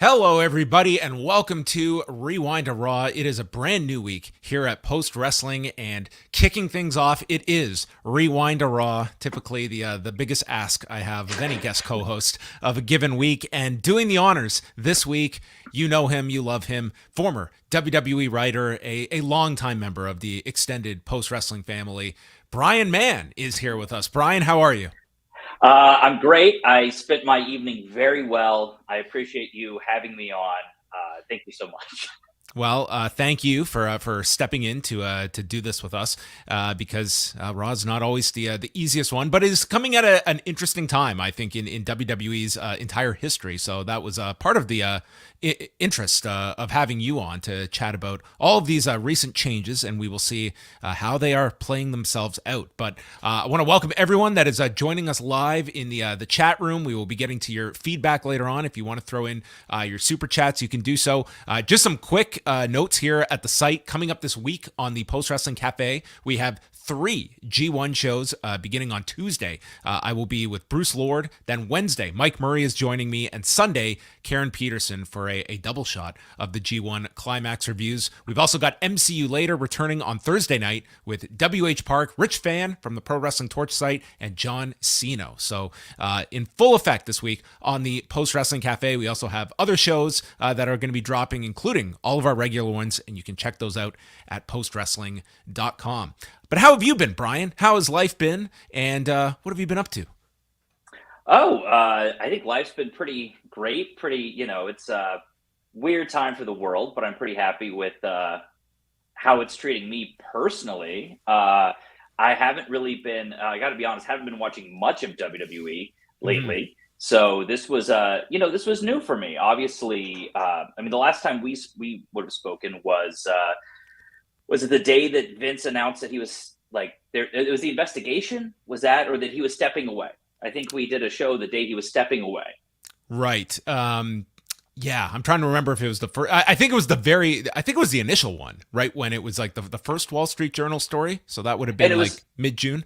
Hello, everybody, and welcome to Rewind to Raw. It is a brand new week here at Post Wrestling, and kicking things off, it is Rewind to Raw. Typically, the biggest ask I have of any guest co-host of a given week, and doing the honors this week. You know him, you love him, former WWE writer, a longtime member of the extended Post Wrestling family. Brian Mann is here with us. Brian, how are you? I'm great. I spent my evening very well. I appreciate you having me on. Thank you so much. Well, thank you for stepping in to do this with us because Raw is not always the easiest one, but it is coming at an interesting time, I think, in WWE's entire history. So that was part of the interest of having you on to chat about all of these recent changes, and we will see how they are playing themselves out. But I want to welcome everyone that is joining us live in the chat room. We will be getting to your feedback later on. If you want to throw in your super chats, you can do so. Just some quick notes here at the site. Coming up this week on the Post Wrestling Cafe, we have 3 G1 shows beginning on Tuesday. I will be with Bruce Lord. Then Wednesday, Mike Murray is joining me. And Sunday, Karen Peterson for a double shot of the G1 Climax reviews. We've also got MCU Later returning on Thursday night with WH Park, Rich Fan from the Pro Wrestling Torch site, and John Cena. So in full effect this week on the Post Wrestling Cafe. We also have other shows that are going to be dropping, including all of our regular ones, and you can check those out at postwrestling.com. But how have you been, Brian? How has life been? And what have you been up to? I think life's been pretty great. It's a weird time for the world, but I'm pretty happy with how it's treating me personally. I haven't really been, I got to be honest, haven't been watching much of WWE lately. Mm. So this was, this was new for me. Obviously, the last time we would have spoken was it the day that Vince announced that he was there? It was the investigation. Was that, or that he was stepping away? I think we did a show the day he was stepping away. Right. Yeah, I'm trying to remember if it was the first. I think it was the initial one, right? When it was like the first Wall Street Journal story. So that would have been like mid-June.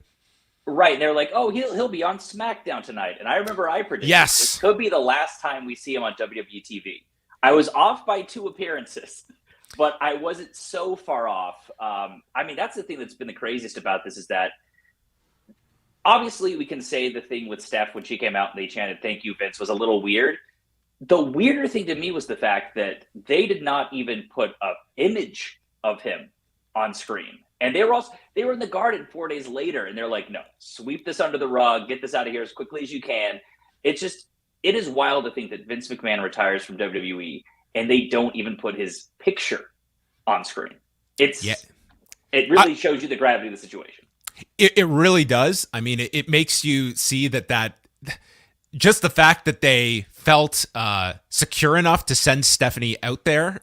Right. And they're like, oh, he'll be on Smackdown tonight. And I remember I predicted this could be the last time we see him on WWE TV. I was off by 2 appearances, but I wasn't so far off. That's the thing that's been the craziest about this is that obviously we can say the thing with Steph when she came out and they chanted, "Thank you, Vince," was a little weird. The weirder thing to me was the fact that they did not even put an image of him on screen. And they were in the Garden 4 days later, and they're like, no, sweep this under the rug, get this out of here as quickly as you can. It is wild to think that Vince McMahon retires from WWE and they don't even put his picture on screen. It really shows you the gravity of the situation. It really does. I mean, it makes you see that just the fact that they felt secure enough to send Stephanie out there,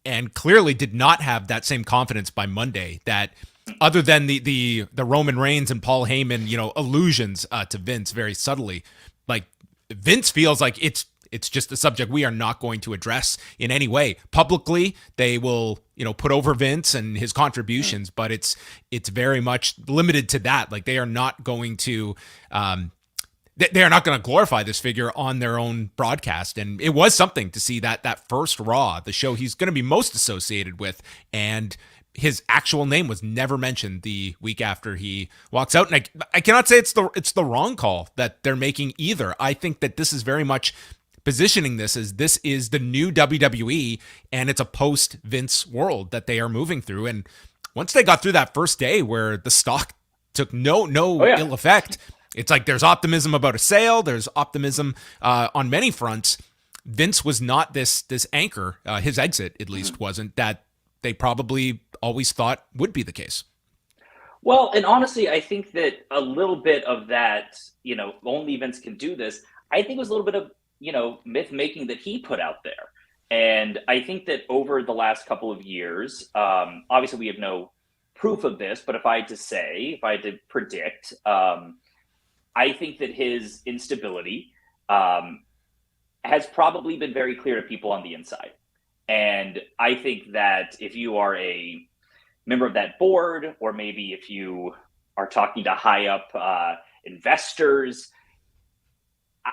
and clearly did not have that same confidence by Monday, that other than the Roman Reigns and Paul Heyman, allusions to Vince very subtly, like Vince feels like it's just a subject we are not going to address in any way. Publicly, they will, put over Vince and his contributions, but it's very much limited to that. Like they are not going to glorify this figure on their own broadcast. And it was something to see that first Raw, the show he's going to be most associated with, and his actual name was never mentioned the week after he walks out. And I cannot say it's the wrong call that they're making either. I think that this is very much positioning this is the new WWE, and it's a post Vince world that they are moving through. And once they got through that first day where the stock took no ill effect, it's like there's optimism about a sale. There's optimism on many fronts. Vince was not this anchor. His exit, at least, wasn't that they probably always thought would be the case. Well, and honestly, I think that a little bit of that, only Vince can do this. I think it was a little bit of, myth making that he put out there. And I think that over the last couple of years, obviously we have no proof of this, but if I had to predict, I think that his instability has probably been very clear to people on the inside. And I think that if you are a member of that board, or maybe if you are talking to high up investors,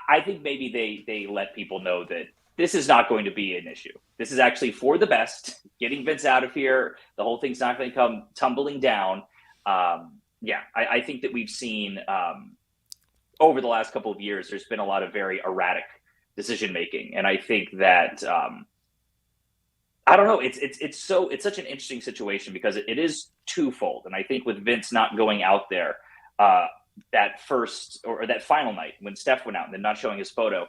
I think maybe they let people know that this is not going to be an issue. This is actually for the best. Getting Vince out of here, the whole thing's not going to come tumbling down. I think that we've seen over the last couple of years, there's been a lot of very erratic decision making, and I think that I don't know. It's such an interesting situation because it is twofold, and I think with Vince not going out there that first or that final night when Steph went out and then not showing his photo,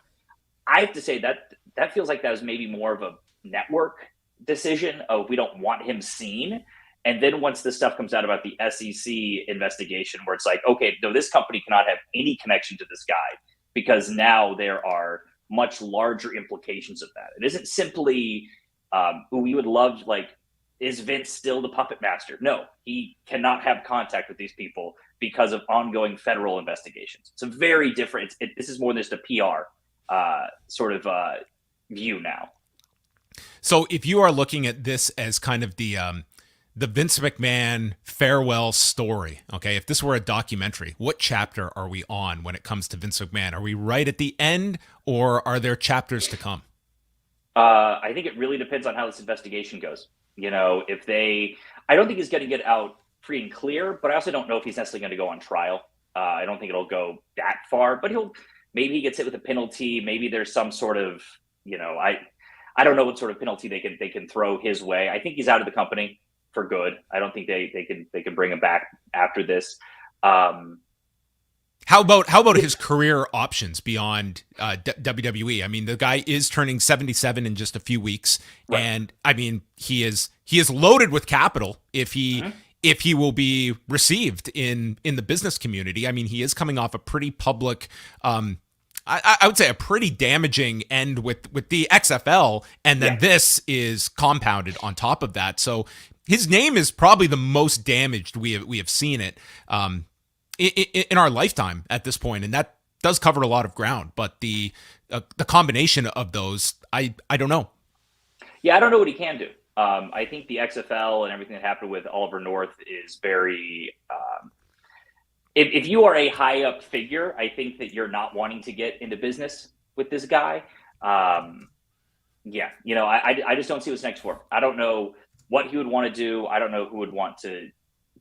I have to say that feels like that was maybe more of a network decision of we don't want him seen. And then once this stuff comes out about the SEC investigation, where it's like, okay, no, this company cannot have any connection to this guy because now there are much larger implications of that. It isn't simply we would love, like, is Vince still the puppet master? No, he cannot have contact with these people because of ongoing federal investigations. It's a very different, this is more than just a PR sort of view now. So if you are looking at this as kind of the Vince McMahon farewell story, okay, if this were a documentary, what chapter are we on when it comes to Vince McMahon? Are we right at the end, or are there chapters to come? I think it really depends on how this investigation goes. You know, I don't think he's going to get out free and clear, but I also don't know if he's necessarily going to go on trial. I don't think it'll go that far, but maybe he gets hit with a penalty. Maybe there's some sort of, I don't know what sort of penalty they can throw his way. I think he's out of the company for good. I don't think they can bring him back after this. How about his career options beyond WWE? I mean, the guy is turning 77 in just a few weeks, right. And I mean, he is loaded with capital if he will be received in the business community. I mean, he is coming off a pretty public, I would say a pretty damaging end with the XFL, and then this is compounded on top of that. So his name is probably the most damaged we have seen it in our lifetime at this point, and that does cover a lot of ground. But the combination of those, I don't know. Yeah, I don't know what he can do. I think the XFL and everything that happened with Oliver North is very. If you are a high up figure, I think that you're not wanting to get into business with this guy. I just don't see what's next for him. I don't know what he would want to do. I don't know who would want to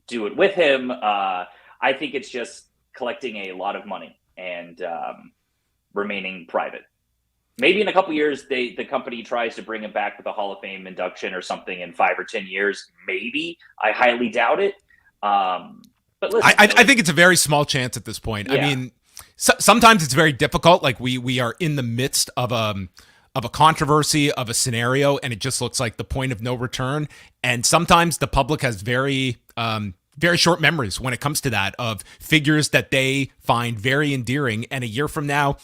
do it with him. I think it's just collecting a lot of money and remaining private. Maybe in a couple years, the company tries to bring him back with a Hall of Fame induction or something in 5 or 10 years. Maybe. I highly doubt it. But listen, I think it's a very small chance at this point. Yeah. I mean, sometimes it's very difficult. Like we are in the midst of a controversy, of a scenario, and it just looks like the point of no return. And sometimes the public has very short memories when it comes to that, of figures that they find very endearing. And a year from now,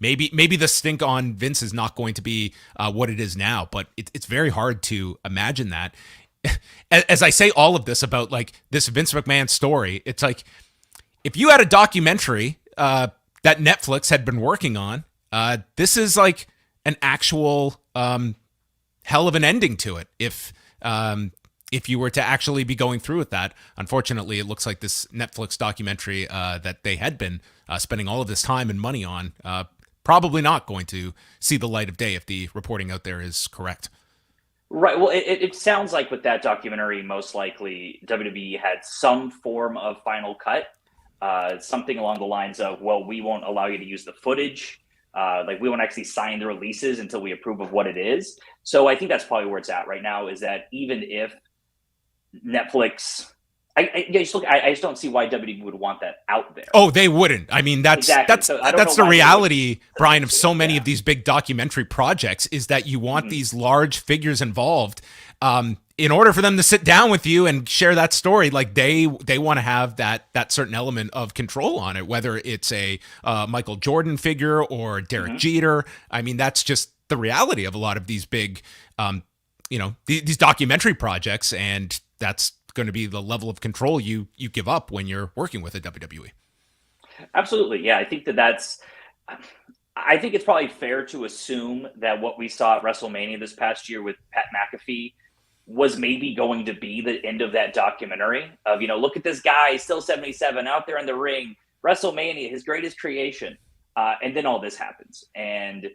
maybe the stink on Vince is not going to be what it is now. But it's very hard to imagine that. As I say all of this about like this Vince McMahon story, it's like if you had a documentary that Netflix had been working on, this is like an actual hell of an ending to it. If you were to actually be going through with that. Unfortunately, it looks like this Netflix documentary that they had been spending all of this time and money on probably not going to see the light of day if the reporting out there is correct. Right. Well, it sounds like with that documentary, most likely WWE had some form of final cut, something along the lines of, well, we won't allow you to use the footage. Like we won't actually sign the releases until we approve of what it is. So I think that's probably where it's at right now, is that even if Netflix, I just don't see why WWE would want that out there. Oh, they wouldn't. I mean, that's the reality, Brian, of so many of these big documentary projects, is that you want these large figures involved in order for them to sit down with you and share that story. Like they want to have that certain element of control on it, whether it's a Michael Jordan figure or Derek Jeter. I mean, that's just the reality of a lot of these big, these documentary projects, and that's going to be the level of control you give up when you're working with a WWE. Absolutely. Yeah. I think I think it's probably fair to assume that what we saw at WrestleMania this past year with Pat McAfee was maybe going to be the end of that documentary of, look at this guy, still 77 out there in the ring, WrestleMania, his greatest creation. And then all this happens. And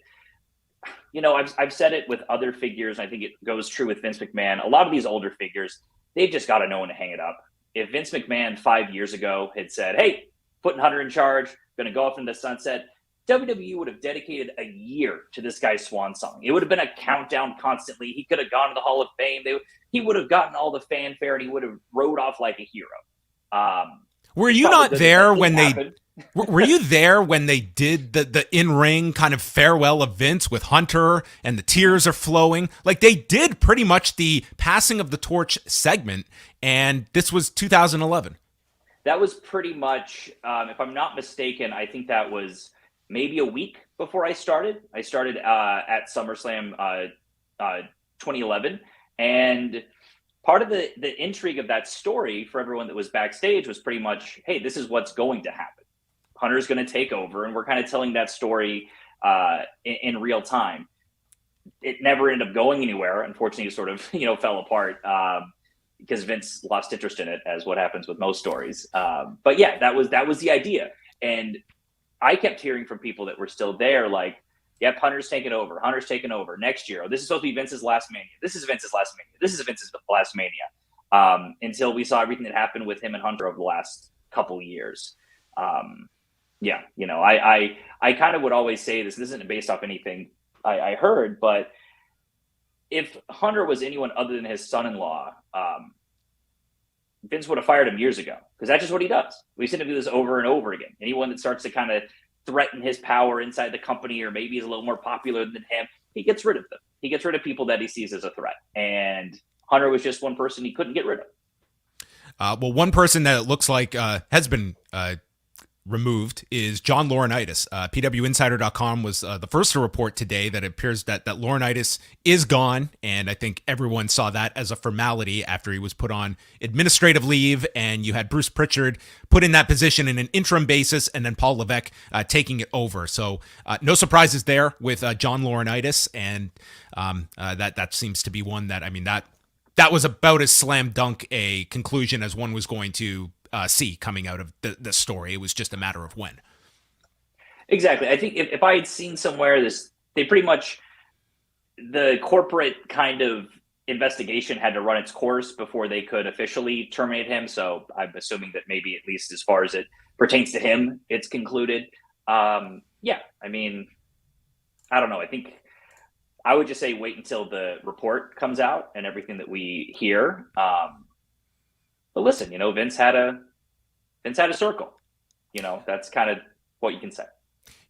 I've said it with other figures. I think it goes true with Vince McMahon. A lot of these older figures, they've just got to know when to hang it up. If Vince McMahon 5 years ago had said, "Hey, putting Hunter in charge, going to go off into the sunset," WWE would have dedicated a year to this guy's swan song. It would have been a countdown constantly. He could have gone to the Hall of Fame. He would have gotten all the fanfare, and he would have rode off like a hero. Were you not there when they? Were you there when they did the in-ring kind of farewell of Vince with Hunter and the tears are flowing? Like, they did pretty much the passing of the torch segment, and this was 2011. That was pretty much, if I'm not mistaken, I think that was maybe a week before I started. I started at SummerSlam 2011, and part of the intrigue of that story for everyone that was backstage was pretty much, hey, this is what's going to happen. Hunter's going to take over, and we're kind of telling that story in real time. It never ended up going anywhere. Unfortunately, it sort of fell apart because Vince lost interest in it, as what happens with most stories. But yeah, that was the idea, and I kept hearing from people that were still there, like, "Yep, Hunter's taking over. Hunter's taking over next year. Oh, this is supposed to be Vince's last Mania. This is Vince's last Mania. This is Vince's last Mania." Until we saw everything that happened with him and Hunter over the last couple of years. Yeah, I kind of would always say this isn't based off anything I heard, but if Hunter was anyone other than his son-in-law, Vince would have fired him years ago, because that's just what he does. We've seen him do this over and over again. Anyone that starts to kind of threaten his power inside the company, or maybe is a little more popular than him, he gets rid of them. He gets rid of people that he sees as a threat. And Hunter was just one person he couldn't get rid of. Well, one person that it looks like has been removed is John Laurinaitis. PWInsider.com was the first to report today that it appears that Laurinaitis is gone, and I think everyone saw that as a formality after he was put on administrative leave, and you had Bruce Pritchard put in that position in an interim basis, and then Paul Levesque taking it over. So no surprises there with John Laurinaitis, and that seems to be one that, I mean, that was about as slam dunk a conclusion as one was going to see coming out of the story. It was just a matter of when. Exactly. I think if I had seen somewhere they pretty much, the corporate kind of investigation had to run its course before they could officially terminate him. So I'm assuming that maybe, at least as far as it pertains to him, it's concluded. Yeah, I mean, I don't know. I think I would just say wait until the report comes out and everything that we hear. But listen, Vince had a circle. That's kind of what you can say.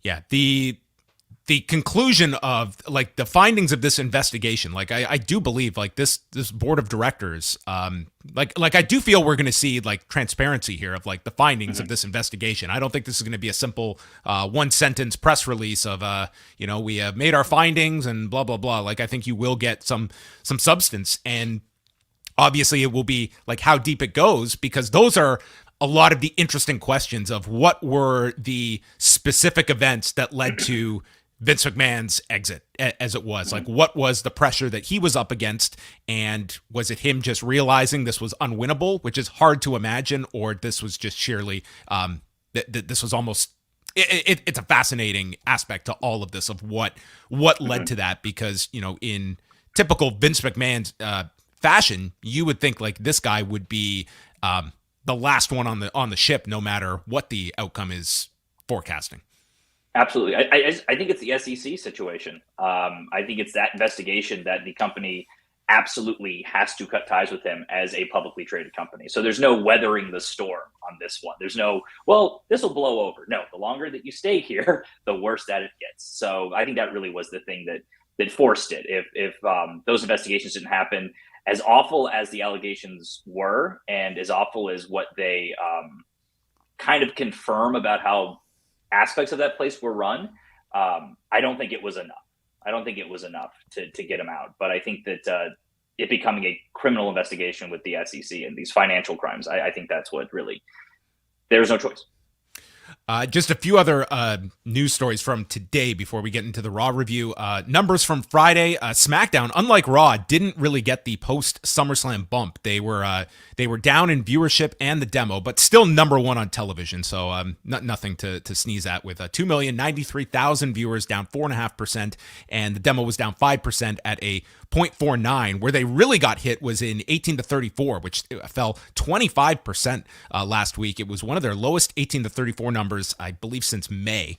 Yeah, the conclusion of, like, the findings of this investigation, like, I do believe, like, this board of directors, like I do feel we're going to see, like, transparency here of, like, the findings of this investigation. I don't think this is going to be a simple one sentence press release of we have made our findings and blah blah blah. Like, I think you will get some substance, and obviously it will be like how deep it goes, because those are a lot of the interesting questions of what were the specific events that led to Vince McMahon's exit, as it was. Like, what was the pressure that he was up against? And was it him just realizing this was unwinnable, which is hard to imagine, or this was just sheerly, this was almost, it's a fascinating aspect to all of this of what led to that, because, in typical Vince McMahon's fashion, you would think, like, this guy would be the last one on the ship, no matter what the outcome is forecasting. Absolutely. I think it's the SEC situation. I think it's that investigation that the company absolutely has to cut ties with him as a publicly traded company. So there's no weathering the storm on this one. There's no, well, this will blow over. No, the longer that you stay here, the worse that it gets. So I think that really was the thing that forced it. If those investigations didn't happen, as awful as the allegations were, and as awful as what they kind of confirm about how aspects of that place were run, I don't think it was enough. I don't think it was enough to get him out. But I think that it becoming a criminal investigation with the SEC and these financial crimes, I think that's what really, there's no choice. Just a few other news stories from today before we get into the Raw review. Numbers from Friday. SmackDown, unlike Raw, didn't really get the post SummerSlam bump. They were down in viewership and the demo, but still number one on television. So nothing to sneeze at, with 2,093,000 viewers, down 4.5%, and the demo was down 5% at a 0.49. Where they really got hit was in 18 to 34, which fell 25% last week. It was one of their lowest 18 to 34 numbers, I believe, since May.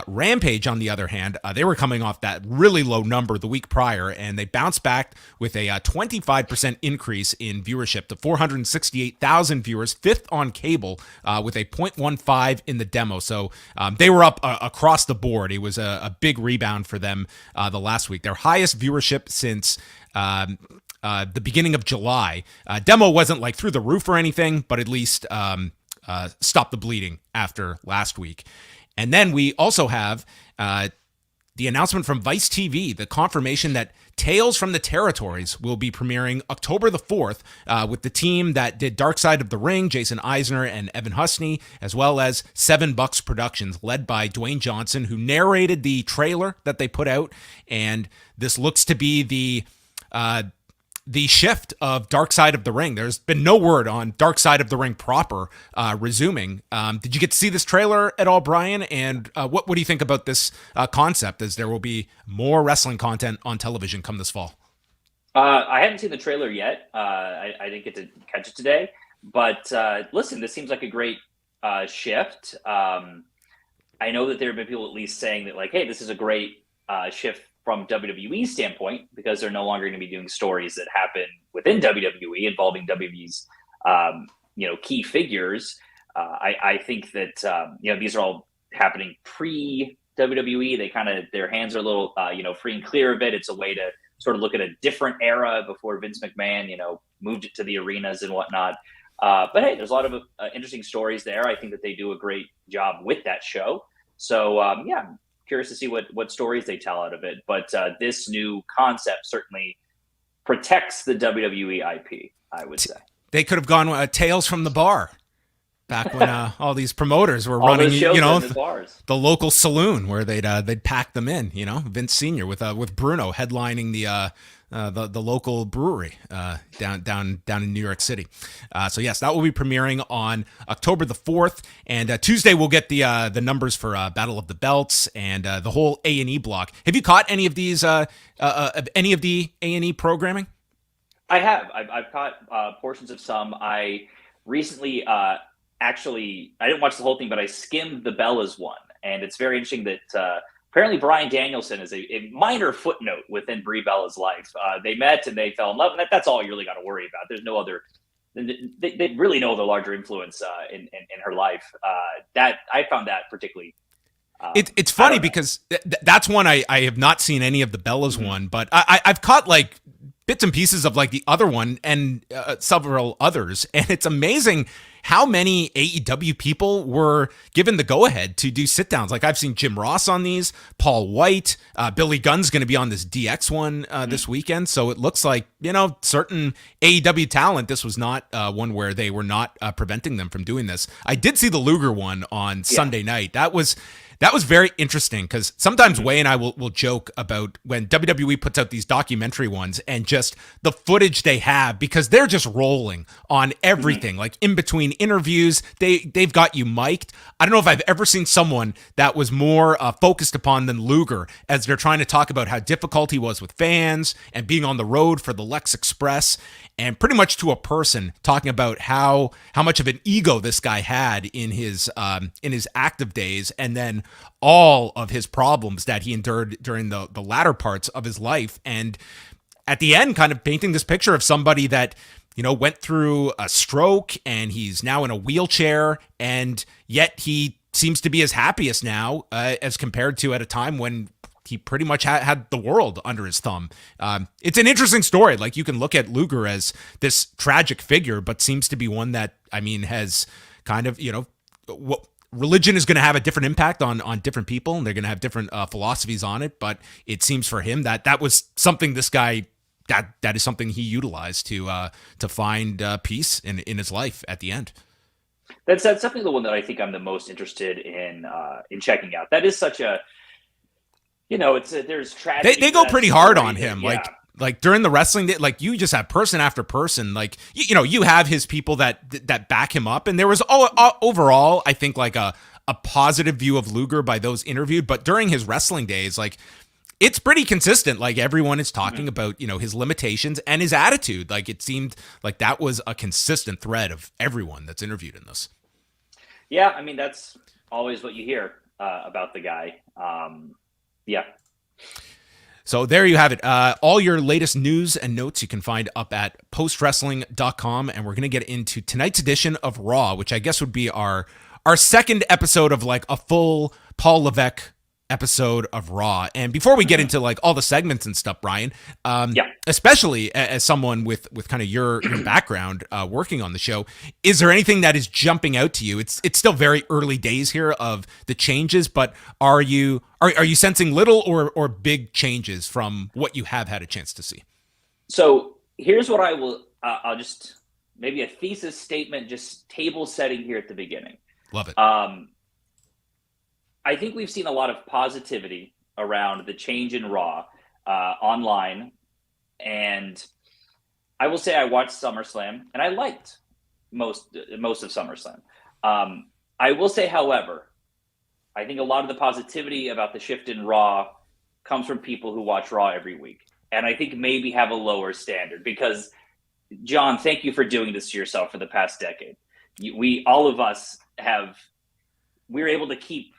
Rampage, on the other hand, they were coming off that really low number the week prior, and they bounced back with a 25% increase in viewership to 468,000 viewers, fifth on cable, with a 0.15 in the demo. So they were up across the board. It was a big rebound for them the last week. Their highest viewership since the beginning of July. Demo wasn't like through the roof or anything, but at least stopped the bleeding after last week. And then we also have the announcement from Vice TV, the confirmation that Tales from the Territories will be premiering October the 4th with the team that did Dark Side of the Ring, Jason Eisner and Evan Husney, as well as Seven Bucks Productions, led by Dwayne Johnson, who narrated the trailer that they put out. And this looks to be the shift of Dark Side of the Ring. There's been no word on Dark Side of the Ring proper resuming. Did you get to see this trailer at all, Brian? And what do you think about this concept, as there will be more wrestling content on television come this fall? I haven't seen the trailer yet. I didn't get to catch it today. But listen, this seems like a great shift. I know that there have been people at least saying that, like, hey, this is a great shift from WWE's standpoint, because they're no longer going to be doing stories that happen within WWE involving WWE's, key figures. I think that, these are all happening pre-WWE. They their hands are a little, free and clear of it. It's a way to sort of look at a different era before Vince McMahon, moved it to the arenas and whatnot. But hey, there's a lot of interesting stories there. I think that they do a great job with that show. So, curious to see what stories they tell out of it. But this new concept certainly protects the WWE IP, I would say. They could have gone Tales from the Bar back when all these promoters were running, the local saloon where they'd pack them in. Vince Sr. with Bruno headlining the local brewery down in New York City. So yes, that will be premiering on October the 4th, and Tuesday we'll get the numbers for Battle of the Belts and the whole A&E block. Have you caught any of these any of the A&E programming? I have. I've caught portions of some. I recently I didn't watch the whole thing, but I skimmed the Bellas one, and it's very interesting that apparently Bryan Danielson is a minor footnote within Brie Bella's life. They met and they fell in love, and that's all you really got to worry about. There's no other. They really know the larger influence in her life. That I found that particularly. It's funny because that's one I have not seen any of the Bellas one, but I've caught like bits and pieces of like the other one and several others, and it's amazing how many AEW people were given the go-ahead to do sit-downs. Like, I've seen Jim Ross on these, Paul White, Billy Gunn's going to be on this DX one this weekend. So it looks like, certain AEW talent, this was not one where they were not preventing them from doing this. I did see the Luger one on Sunday night. That was very interesting, because sometimes Way and I will joke about when WWE puts out these documentary ones and just the footage they have, because they're just rolling on everything. Like, in between interviews, they've got you mic'd. I don't know if I've ever seen someone that was more focused upon than Luger, as they're trying to talk about how difficult he was with fans and being on the road for the Lex Express, and pretty much to a person talking about how much of an ego this guy had in his active days, and then all of his problems that he endured during the latter parts of his life. And at the end, kind of painting this picture of somebody that, went through a stroke and he's now in a wheelchair, and yet he seems to be his happiest now as compared to at a time when he pretty much had the world under his thumb. It's an interesting story. Like, you can look at Luger as this tragic figure, but seems to be one that, has kind of, religion is going to have a different impact on different people, and they're going to have different philosophies on it. But it seems for him that was something this guy, that is something he utilized to find peace in his life at the end. That's definitely the one that I think I'm the most interested in checking out. That is such a, there's tragedy. They go pretty hard on him. Yeah. Like during the wrestling, like you just have person after person. Like you have his people that back him up, and there was overall, I think, like a positive view of Luger by those interviewed. But during his wrestling days, like, it's pretty consistent. Like, everyone is talking about, his limitations and his attitude. Like, it seemed like that was a consistent thread of everyone that's interviewed in this. Yeah, I mean, that's always what you hear about the guy. Yeah. So there you have it. All your latest news and notes you can find up at postwrestling.com. And we're going to get into tonight's edition of Raw, which I guess would be our second episode of like a full Paul Levesque episode of Raw. And before we get into like all the segments and stuff, Brian, especially as someone with kind of your background working on the show, is there anything that is jumping out to you? It's still very early days here of the changes, but are you sensing little or big changes from what you have had a chance to see? So here's what I will, I'll just maybe a thesis statement, just table setting here at the beginning. Love it. I think we've seen a lot of positivity around the change in Raw online. And I will say I watched SummerSlam and I liked most of SummerSlam. I will say, however, I think a lot of the positivity about the shift in Raw comes from people who watch Raw every week. And I think maybe have a lower standard because, John, thank you for doing this to yourself for the past decade. All of us we're able to keep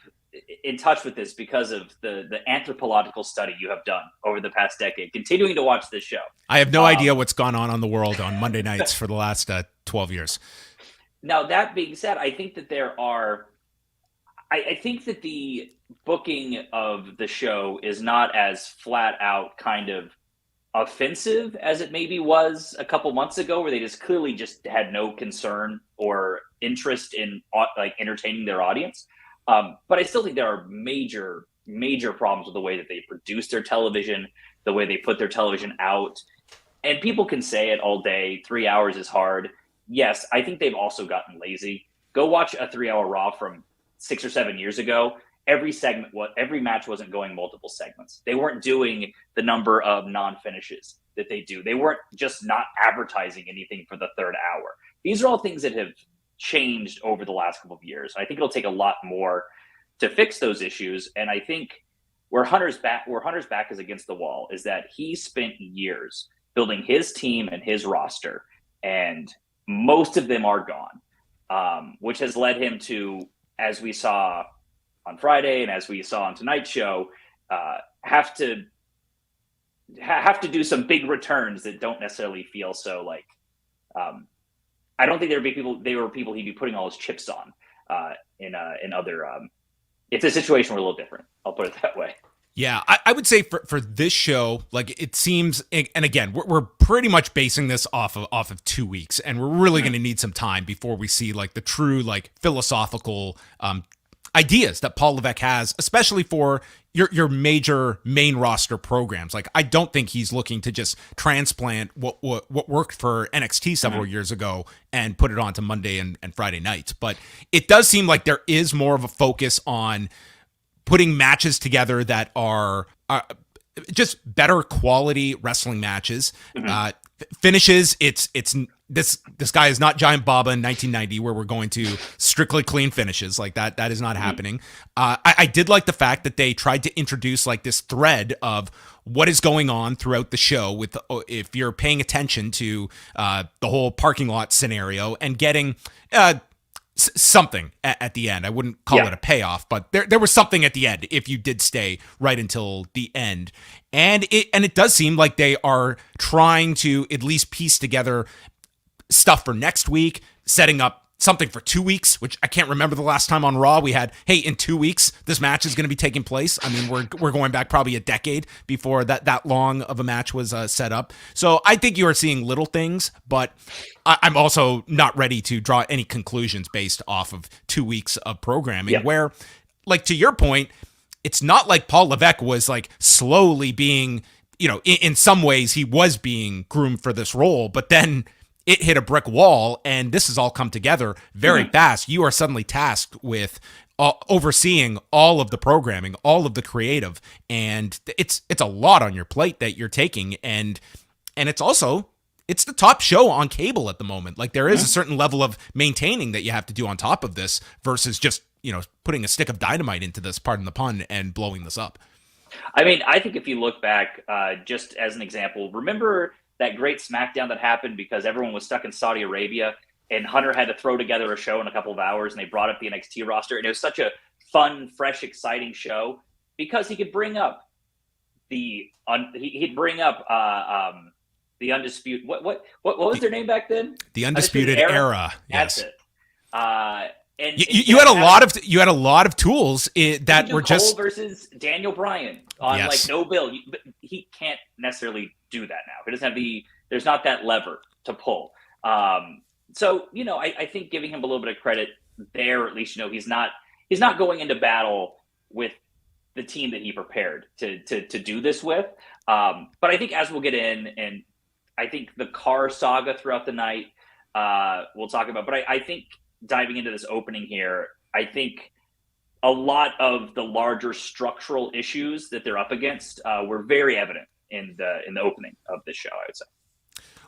in touch with this because of the anthropological study you have done over the past decade, continuing to watch this show. I have no idea what's gone on the world on Monday nights for the last 12 years. Now, that being said, I think that I think that the booking of the show is not as flat out kind of offensive as it maybe was a couple months ago, where they just clearly just had no concern or interest in like entertaining their audience. But I still think there are major, major problems with the way that they produce their television, the way they put their television out. And people can say it all day, 3 hours is hard. Yes, I think they've also gotten lazy. Go watch a 3-hour Raw from 6 or 7 years ago. Every match wasn't going multiple segments. They weren't doing the number of non-finishes that they do. They weren't just not advertising anything for the third hour. These are all things that have changed over the last couple of years. I think it'll take a lot more to fix those issues. And I think where Hunter's back is against the wall is that he spent years building his team and his roster, and most of them are gone, which has led him to, as we saw on Friday and as we saw on tonight's show, have to do some big returns that don't necessarily feel so like. I don't think they were people he'd be putting all his chips on in other. If the situation were a little different, I'll put it that way. Yeah, I would say for this show, like it seems, and again, we're pretty much basing this off of 2 weeks, and we're really going to need some time before we see like the true like philosophical ideas that Paul Levesque has, especially for your major main roster programs. Like, I don't think he's looking to just transplant what worked for NXT several years ago and put it onto Monday and Friday nights. But it does seem like there is more of a focus on putting matches together that are just better quality wrestling matches. Finishes, it's this guy is not Giant Baba in 1990 where we're going to strictly clean finishes. Like that is not happening. I did like the fact that they tried to introduce like this thread of what is going on throughout the show with if you're paying attention to the whole parking lot scenario and getting something at the end. I wouldn't call it a payoff, but there was something at the end if you did stay right until the end. And it does seem like they are trying to at least piece together stuff for next week, setting up something for 2 weeks, which I can't remember the last time on Raw we had, hey, in 2 weeks, this match is going to be taking place. I mean, we're going back probably a decade before that long of a match was set up. So I think you are seeing little things, but I'm also not ready to draw any conclusions based off of 2 weeks of programming where, like, to your point, it's not like Paul Levesque was like slowly being, in some ways he was being groomed for this role, but then it hit a brick wall, and this has all come together very fast. You are suddenly tasked with overseeing all of the programming, all of the creative, and it's a lot on your plate that you're taking, and it's the top show on cable at the moment. Like, there is a certain level of maintaining that you have to do on top of this versus just, putting a stick of dynamite into this, pardon the pun, and blowing this up. I mean, I think if you look back, just as an example, remember that great Smackdown that happened because everyone was stuck in Saudi Arabia and Hunter had to throw together a show in a couple of hours, and they brought up the NXT roster, and it was such a fun, fresh, exciting show because he could bring up the Undisputed. What was their name back then? The Undisputed Era. That's yes. it. And you had a lot of tools that were just Cole versus Daniel Bryan on like no bill. But he can't necessarily do that now. He doesn't have there's not that lever to pull. So I think giving him a little bit of credit there, at least he's not going into battle with the team that he prepared to do this with. But I think as we'll get in, and I think the car saga throughout the night, we'll talk about. But I think diving into this opening here, I think a lot of the larger structural issues that they're up against were very evident in the opening of this show, I would say.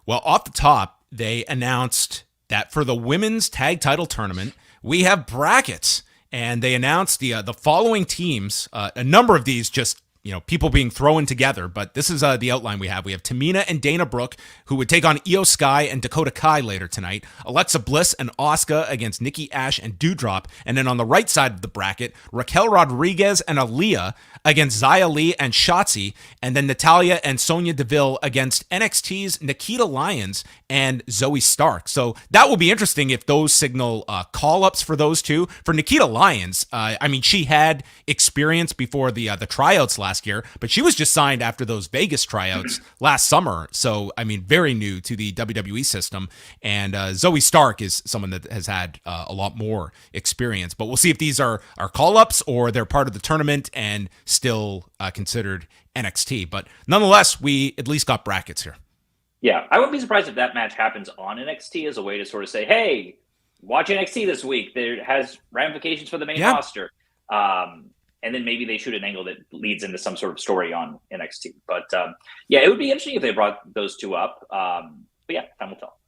Well, off the top, they announced that for the women's tag title tournament, we have brackets, and they announced the following teams. A number of these just people being thrown together, but this is the outline we have. We have Tamina and Dana Brooke, who would take on Io Sky and Dakota Kai later tonight. Alexa Bliss and Asuka against Nikki Ash and Doudrop. And then on the right side of the bracket, Raquel Rodriguez and Aaliyah against Xia Li and Shotzi. And then Natalya and Sonya Deville against NXT's Nikita Lyons and Zoe Stark. So that will be interesting if those signal call-ups for those two. For Nikita Lyons, she had experience before the tryouts last year, but she was just signed after those Vegas tryouts last summer. So, very new to the WWE system. And Zoe Stark is someone that has had a lot more experience. But we'll see if these are call-ups or they're part of the tournament and still considered NXT. But nonetheless, we at least got brackets here. Yeah, I wouldn't be surprised if that match happens on NXT as a way to sort of say, hey, watch NXT this week. There has ramifications for the main roster. And then maybe they shoot an angle that leads into some sort of story on NXT. But it would be interesting if they brought those two up. But time will tell.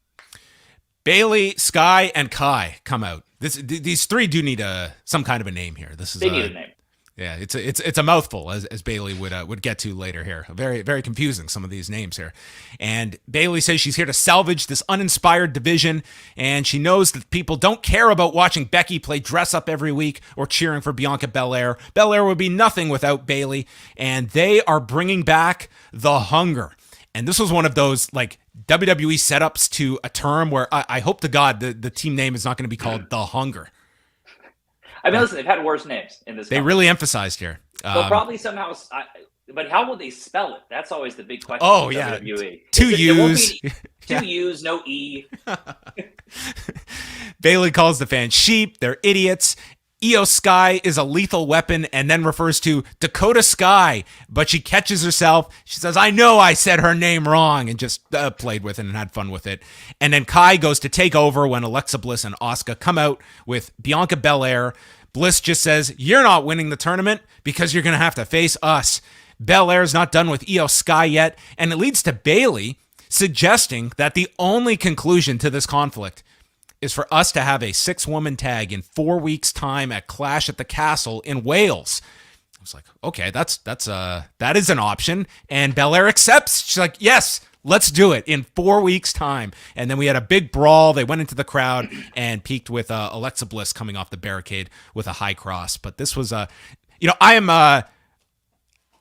Bayley, Sky, and Kai come out. These three do need some kind of a name here. They need a name. Yeah, it's a mouthful, as Bayley would get to later here. Very, very confusing, some of these names here. And Bayley says she's here to salvage this uninspired division, and she knows that people don't care about watching Becky play dress up every week or cheering for Bianca Belair. Belair would be nothing without Bayley, and they are bringing back the hunger. And this was one of those like WWE setups to a term where I hope to God the team name is not going to be called the Hunger. Listen, they've had worse names in this. They really emphasized here. They'll probably somehow, but how will they spell it? That's always the big question. Oh, yeah. WWE. Two U's. Two U's, no E. Bayley calls the fans sheep. They're idiots. Io Sky is a lethal weapon and then refers to Dakota Sky, but she catches herself. She says, I know I said her name wrong, and just played with it and had fun with it. And then Kai goes to take over when Alexa Bliss and Asuka come out with Bianca Belair. Bliss just says, you're not winning the tournament because you're going to have to face us. Belair's not done with Io Sky yet, and it leads to Bayley suggesting that the only conclusion to this conflict is for us to have a 6-woman tag in 4 weeks' time at Clash at the Castle in Wales. I was like, okay, that is an option. And Belair accepts. She's like, yes, let's do it in 4 weeks' time. And then we had a big brawl. They went into the crowd and peaked with Alexa Bliss coming off the barricade with a high cross. But this was I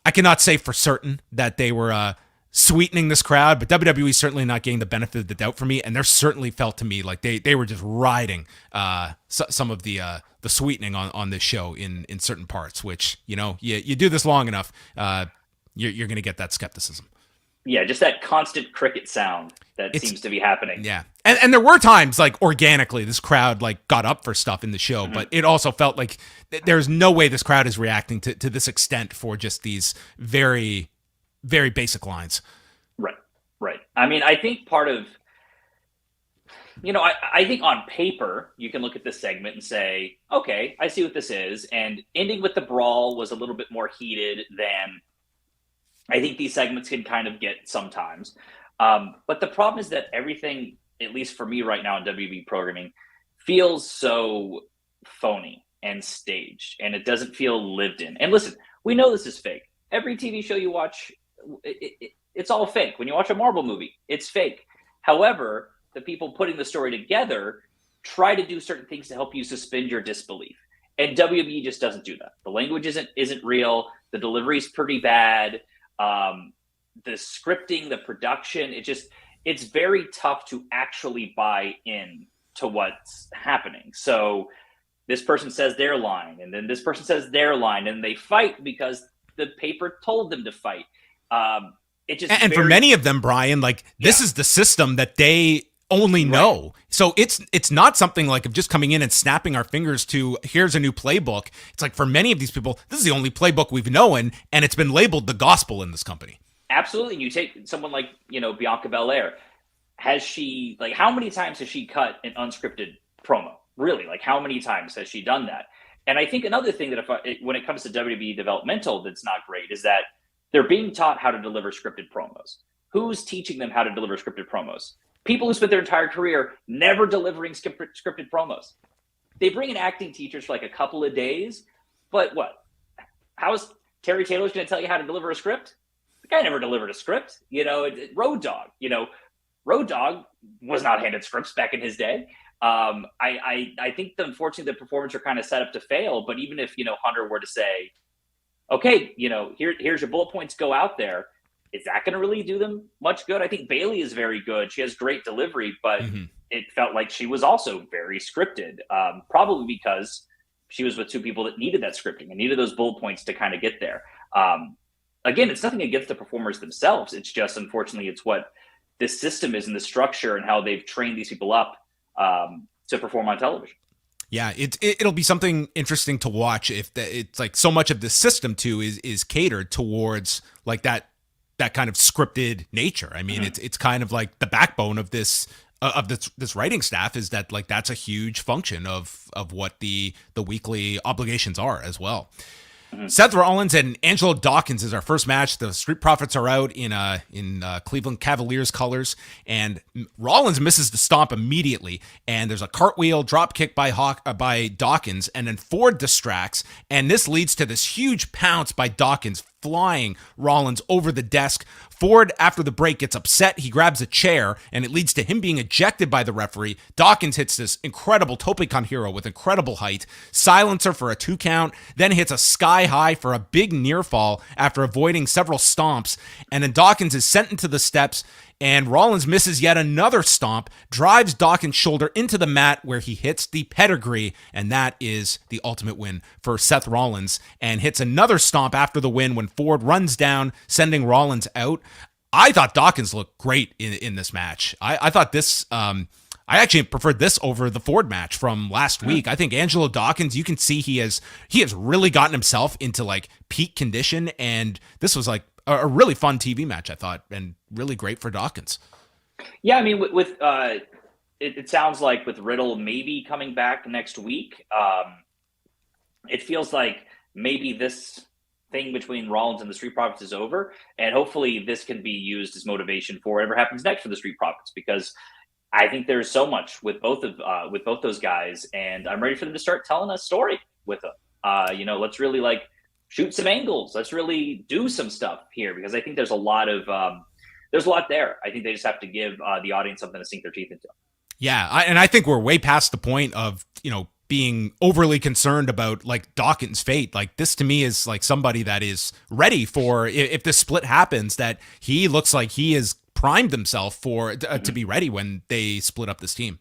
cannot say for certain that they were sweetening this crowd, but WWE certainly not getting the benefit of the doubt for me, and there certainly felt to me like they were just riding some of the sweetening on this show in certain parts, which you do this long enough, you're going to get that skepticism. Yeah, just that constant cricket sound that seems to be happening. Yeah, and there were times like organically this crowd like got up for stuff in the show, but it also felt like there's no way this crowd is reacting to this extent for just these very, very basic lines. Right. I think part of I think on paper, you can look at this segment and say, okay, I see what this is. And ending with the brawl was a little bit more heated than I think these segments can kind of get sometimes. But the problem is that everything, at least for me right now in WWE programming, feels so phony and staged, and it doesn't feel lived in. And listen, we know this is fake. Every TV show you watch, it's all fake. When you watch a Marvel movie, it's fake. However, the people putting the story together try to do certain things to help you suspend your disbelief. And WWE just doesn't do that. The language isn't real. The delivery is pretty bad. The scripting, the production, it's very tough to actually buy in to what's happening. So this person says their line, and then this person says their line, and they fight because the paper told them to fight. And for many of them, Brian, this is the system that they only know. Right. So it's not something like of just coming in and snapping our fingers to here's a new playbook. It's like for many of these people, this is the only playbook we've known, and it's been labeled the gospel in this company. Absolutely. And you take someone like, Bianca Belair. How many times has she cut an unscripted promo? Really? How many times has she done that? And I think another thing that when it comes to WWE developmental that's not great is that they're being taught how to deliver scripted promos. Who's teaching them how to deliver scripted promos? People who spent their entire career never delivering scripted promos. They bring in acting teachers for a couple of days, but what? How is Terry Taylor's going to tell you how to deliver a script? The guy never delivered a script. Road Dogg. Road Dogg was not handed scripts back in his day. I think unfortunately the performers are kind of set up to fail. But even if Hunter were to say, okay, here's your bullet points, go out there. Is that going to really do them much good? I think Bayley is very good. She has great delivery, but it felt like she was also very scripted, probably because she was with two people that needed that scripting and needed those bullet points to kind of get there. Again, it's nothing against the performers themselves. It's just, unfortunately, it's what this system is and the structure and how they've trained these people up to perform on television. Yeah, it'll be something interesting to watch if it's so much of the system too is catered towards that kind of scripted nature. I mean, it's kind of like the backbone of this writing staff is that that's a huge function of what the weekly obligations are as well. Seth Rollins and Angelo Dawkins is our first match. The Street Profits are out in Cleveland Cavaliers colors, and Rollins misses the stomp immediately. And there's a cartwheel drop kick by Dawkins, and then Ford distracts, and this leads to this huge pounce by Dawkins, flying Rollins over the desk. Ford, after the break, gets upset. He grabs a chair, and it leads to him being ejected by the referee. Dawkins hits this incredible tope con hero with incredible height, silencer for a 2 count, then hits a sky high for a big near fall after avoiding several stomps, and then Dawkins is sent into the steps, and Rollins misses yet another stomp, drives Dawkins' shoulder into the mat where he hits the pedigree, and that is the ultimate win for Seth Rollins, and hits another stomp after the win when Ford runs down, sending Rollins out. I thought Dawkins looked great in this match. I thought this... I actually preferred this over the Ford match from last week. I think Angelo Dawkins, you can see he has really gotten himself into peak condition, and this was a really fun TV match, I thought, and really great for Dawkins. Yeah, I mean, it sounds like with Riddle maybe coming back next week, it feels like maybe this thing between Rollins and the Street Profits is over, and hopefully this can be used as motivation for whatever happens next for the Street Profits, because I think there's so much with both those guys, and I'm ready for them to start telling a story with them. Let's really shoot some angles. Let's really do some stuff here, because I think there's a lot there. I think they just have to give the audience something to sink their teeth into. Yeah, and I think we're way past the point of being overly concerned about Dawkins' fate. This to me is somebody that is ready for if this split happens, that he looks like he is primed himself for to be ready when they split up this team.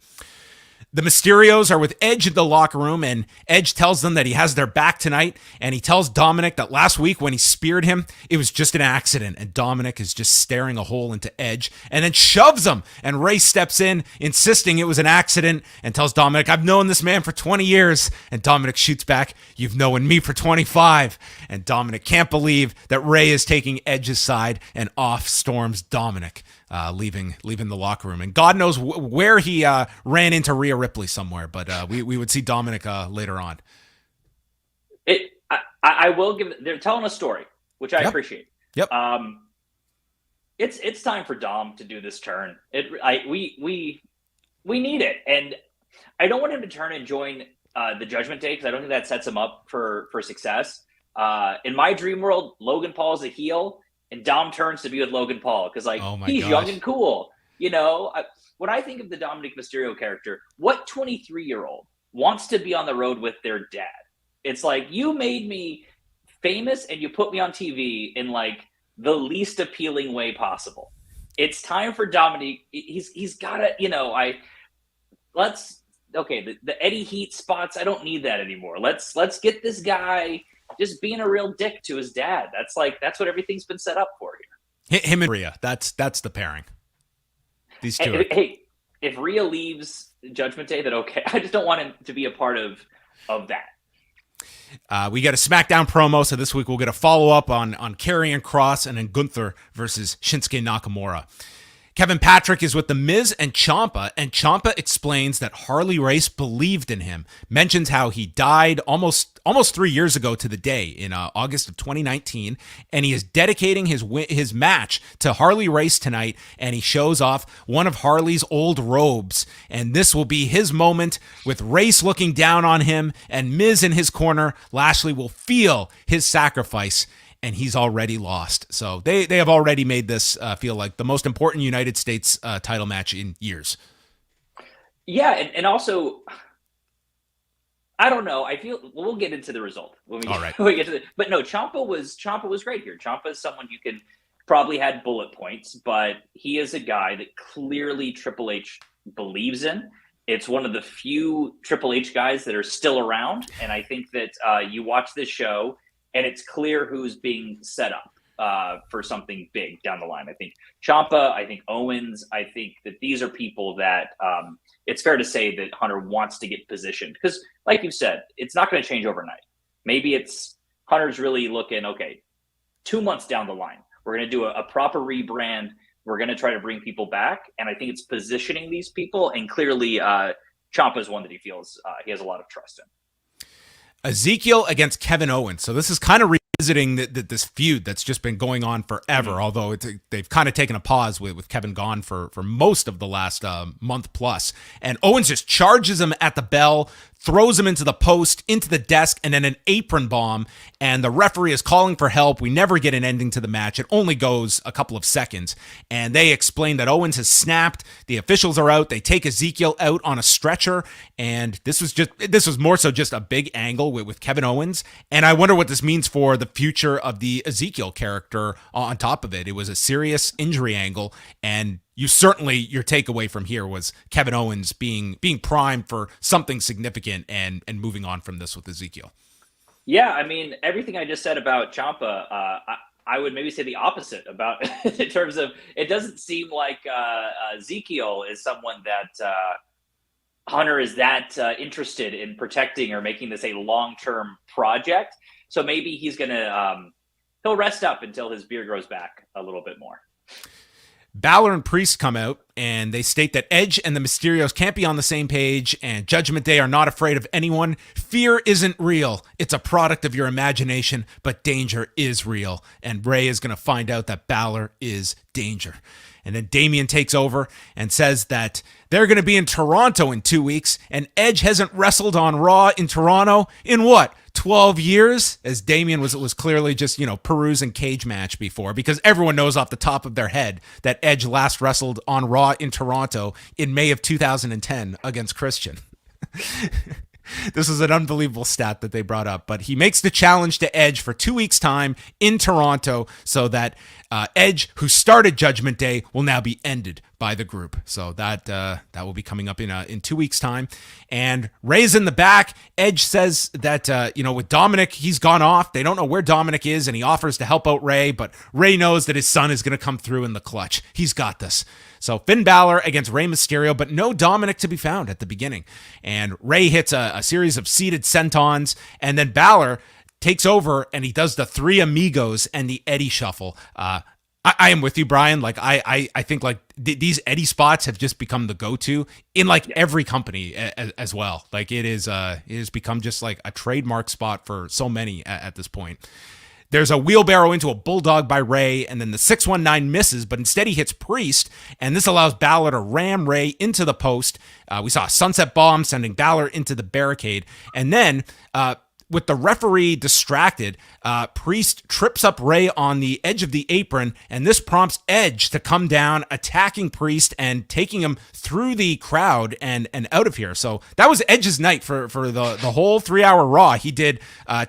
The Mysterios are with Edge in the locker room, and Edge tells them that he has their back tonight, and he tells Dominic that last week when he speared him, it was just an accident, and Dominic is just staring a hole into Edge, and then shoves him, and Ray steps in, insisting it was an accident, and tells Dominic, I've known this man for 20 years, and Dominic shoots back, you've known me for 25, and Dominic can't believe that Ray is taking Edge's side, and off storms Dominic. leaving the locker room. And God knows where he ran into Rhea Ripley somewhere, but we would see Dominic later on. I will give. They're telling a story, which I appreciate. Yep. It's time for Dom to do this turn. We need it, and I don't want him to turn and join the Judgment Day because I don't think that sets him up for success. In my dream world, Logan Paul is a heel, and Dom turns to be with Logan Paul because he's young and cool. You know, when I think of the Dominic Mysterio character, what 23-year-old wants to be on the road with their dad? It's like, you made me famous and you put me on TV in like the least appealing way possible. It's time for Dominic. He's got to, the Eddie Heat spots. I don't need that anymore. Let's get this guy just being a real dick to his dad. That's what everything's been set up for here. Him and Rhea. That's the pairing. These two. Hey, if Rhea leaves Judgment Day, then okay. I just don't want him to be a part of that. We get a Smackdown promo, so this week we'll get a follow-up on Karrion Kross and then Gunther versus Shinsuke Nakamura. Kevin Patrick is with The Miz and Ciampa explains that Harley Race believed in him, mentions how he died almost 3 years ago to the day in August of 2019, and he is dedicating his match to Harley Race tonight, and he shows off one of Harley's old robes, and this will be his moment with Race looking down on him and Miz in his corner. Lashley will feel his sacrifice, and he's already lost. So they have already made this feel like the most important United States title match in years. Yeah, and also, I don't know. I feel we'll get into the result when we get to the. But no, Ciampa was great here. Ciampa is someone you can probably had bullet points, but he is a guy that clearly Triple H believes in. It's one of the few Triple H guys that are still around, and I think that you watch this show. And it's clear who's being set up for something big down the line. I think Ciampa, I think Owens, I think that these are people that it's fair to say that Hunter wants to get positioned. Because like you said, it's not going to change overnight. Maybe it's Hunter's really looking, okay, 2 months down the line, we're going to do a proper rebrand. We're going to try to bring people back. And I think it's positioning these people. And clearly Ciampa is one that he feels he has a lot of trust in. Ezekiel against Kevin Owens. So this is kind of revisiting this feud that's just been going on forever, although they've kind of taken a pause with Kevin gone for most of the last month plus. And Owens just charges him at the bell, throws him into the post, into the desk, and then an apron bomb. And the referee is calling for help. We never get an ending to the match. It only goes a couple of seconds. And they explain that Owens has snapped. The officials are out. They take Ezekiel out on a stretcher. And this was more so just a big angle with Kevin Owens. And I wonder what this means for the future of the Ezekiel character on top of it. It was a serious injury angle. And your takeaway from here was Kevin Owens being primed for something significant and moving on from this with Ezekiel. Yeah, I mean, everything I just said about Ciampa, I would maybe say the opposite about in terms of it doesn't seem like Ezekiel is someone that Hunter is that interested in protecting or making this a long-term project. So maybe he's he'll rest up until his beard grows back a little bit more. Balor and Priest come out, and they state that Edge and the Mysterios can't be on the same page, and Judgment Day are not afraid of anyone. Fear isn't real. It's a product of your imagination, but danger is real. And Rey is going to find out that Balor is danger. And then Damian takes over and says that they're going to be in Toronto in 2 weeks, and Edge hasn't wrestled on Raw in Toronto in what? 12 years, as Damian was clearly just, perusing Cage Match before, because everyone knows off the top of their head that Edge last wrestled on Raw in Toronto in May of 2010 against Christian. This is an unbelievable stat that they brought up, but he makes the challenge to Edge for 2 weeks' time in Toronto so that Edge, who started Judgment Day, will now be ended by the group. So that will be coming up in 2 weeks' time. And Rey's in the back. Edge says that, with Dominic, he's gone off. They don't know where Dominic is, and he offers to help out Rey, but Rey knows that his son is going to come through in the clutch. He's got this. So Finn Balor against Rey Mysterio, but no Dominic to be found at the beginning. And Rey hits a series of seated sentons, and then Balor takes over, and he does the Three Amigos and the Eddie Shuffle. I am with you, Brian. Like I think like these Eddie spots have just become the go-to in like every company as well. Like it has become just like a trademark spot for so many at this point. There's a wheelbarrow into a bulldog by Ray, and then the 619 misses, but instead he hits Priest, and this allows Balor to ram Ray into the post. We saw a sunset bomb sending Balor into the barricade, and then with the referee distracted, Priest trips up Ray on the edge of the apron, and this prompts Edge to come down, attacking Priest and taking him through the crowd and out of here. So that was Edge's night for the whole 3-hour Raw. He did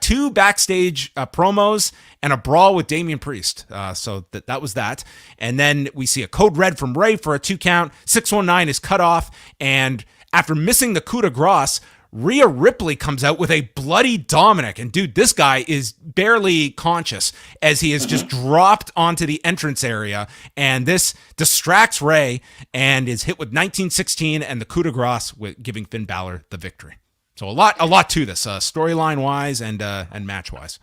2 backstage promos and a brawl with Damian Priest. So that was that. And then we see a code red from Ray for a 2 count. 619 is cut off, and after missing the coup de grace, Rhea Ripley comes out with a bloody Dominic, and dude, this guy is barely conscious as he is just dropped onto the entrance area, and this distracts Ray and is hit with 1916 and the coup de grace, with giving Finn Balor the victory. So a lot to this, storyline wise and match wise,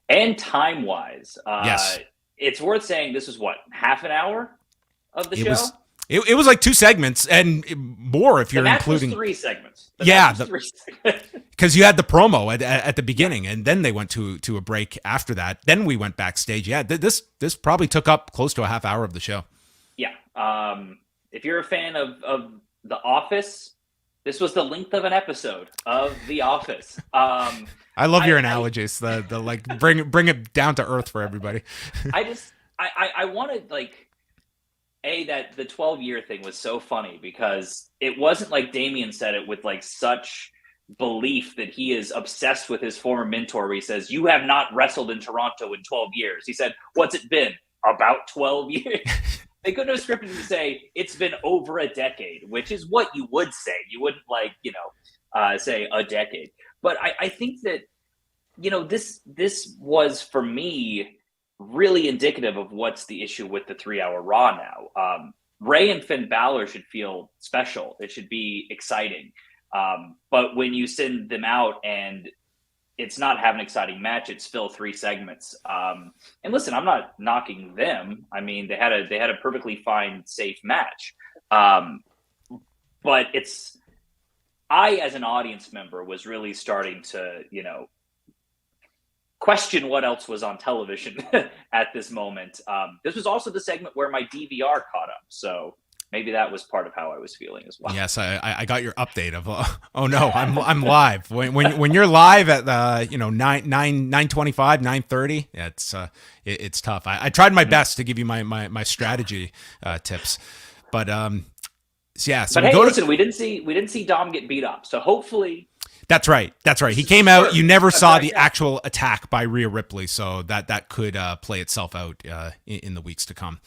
and time wise. Yes, it's worth saying this was what, half an hour of the show. It was like 2 segments and more if you're including 3 segments. Because you had the promo at the beginning, and then they went to a break after that. Then we went backstage. Yeah, this probably took up close to a half hour of the show. Yeah. If you're a fan of The Office, this was the length of an episode of The Office. I love your analogies. The like bring it down to earth for everybody. I wanted like. That the 12-year thing was so funny because it wasn't like Damian said it with like such belief that he is obsessed with his former mentor where he says, "You have not wrestled in Toronto in 12 years. He said, "What's it been? About 12 years?" They couldn't have scripted to say it's been over a decade, which is what you would say. You wouldn't like, say a decade. But I think that, this was for me really indicative of what's the issue with the 3-hour Raw now. Ray and Finn Balor should feel special. It should be exciting. But when you send them out and it's not have an exciting match, it's still 3 segments. And listen, I'm not knocking them. I mean, they had a perfectly fine, safe match. But I, as an audience member, was really starting to, question what else was on television at this moment. This was also the segment where my DVR caught up, so maybe that was part of how I was feeling as well. Yes, I got your update of oh no, I'm live. When you're live at 9:25, 9:30, it's tough. I tried my best to give you my strategy tips, but yeah. So but listen, we didn't see Dom get beat up, so hopefully. That's right. He came out. You never saw the actual attack by Rhea Ripley, so that could play itself out in the weeks to come.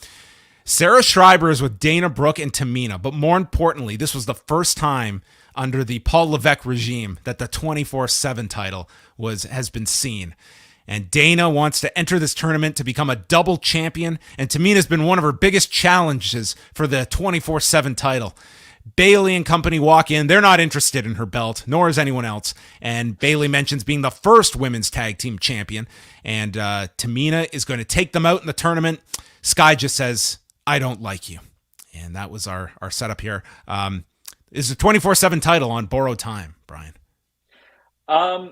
Sarah Schreiber is with Dana Brooke and Tamina, but more importantly, this was the first time under the Paul Levesque regime that the 24/7 title has been seen. And Dana wants to enter this tournament to become a double champion, and Tamina's been one of her biggest challenges for the 24/7 title. Bayley and company walk in. They're not interested in her belt, nor is anyone else. And Bayley mentions being the first women's tag team champion. And Tamina is going to take them out in the tournament. Sky just says, "I don't like you." And that was our setup here. Is the 24/7 title on borrowed time, Brian? I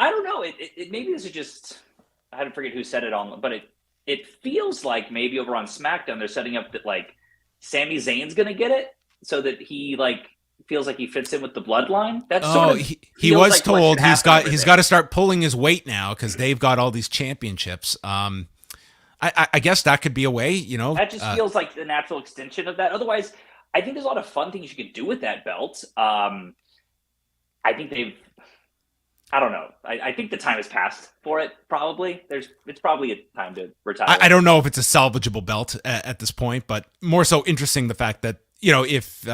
don't know. It maybe this is just, I had to forget who said it on, but it feels like maybe over on SmackDown they're setting up that like Sami Zayn's going to get it. So that he like feels like he fits in with the bloodline. That's sort of he was like told he's got to start pulling his weight now because they've got all these championships. I guess that could be a way, That just feels like the natural extension of that. Otherwise, I think there's a lot of fun things you could do with that belt. I think I don't know. I think the time has passed for it. Probably it's probably a time to retire. I don't know if it's a salvageable belt at this point, but more so interesting the fact that. If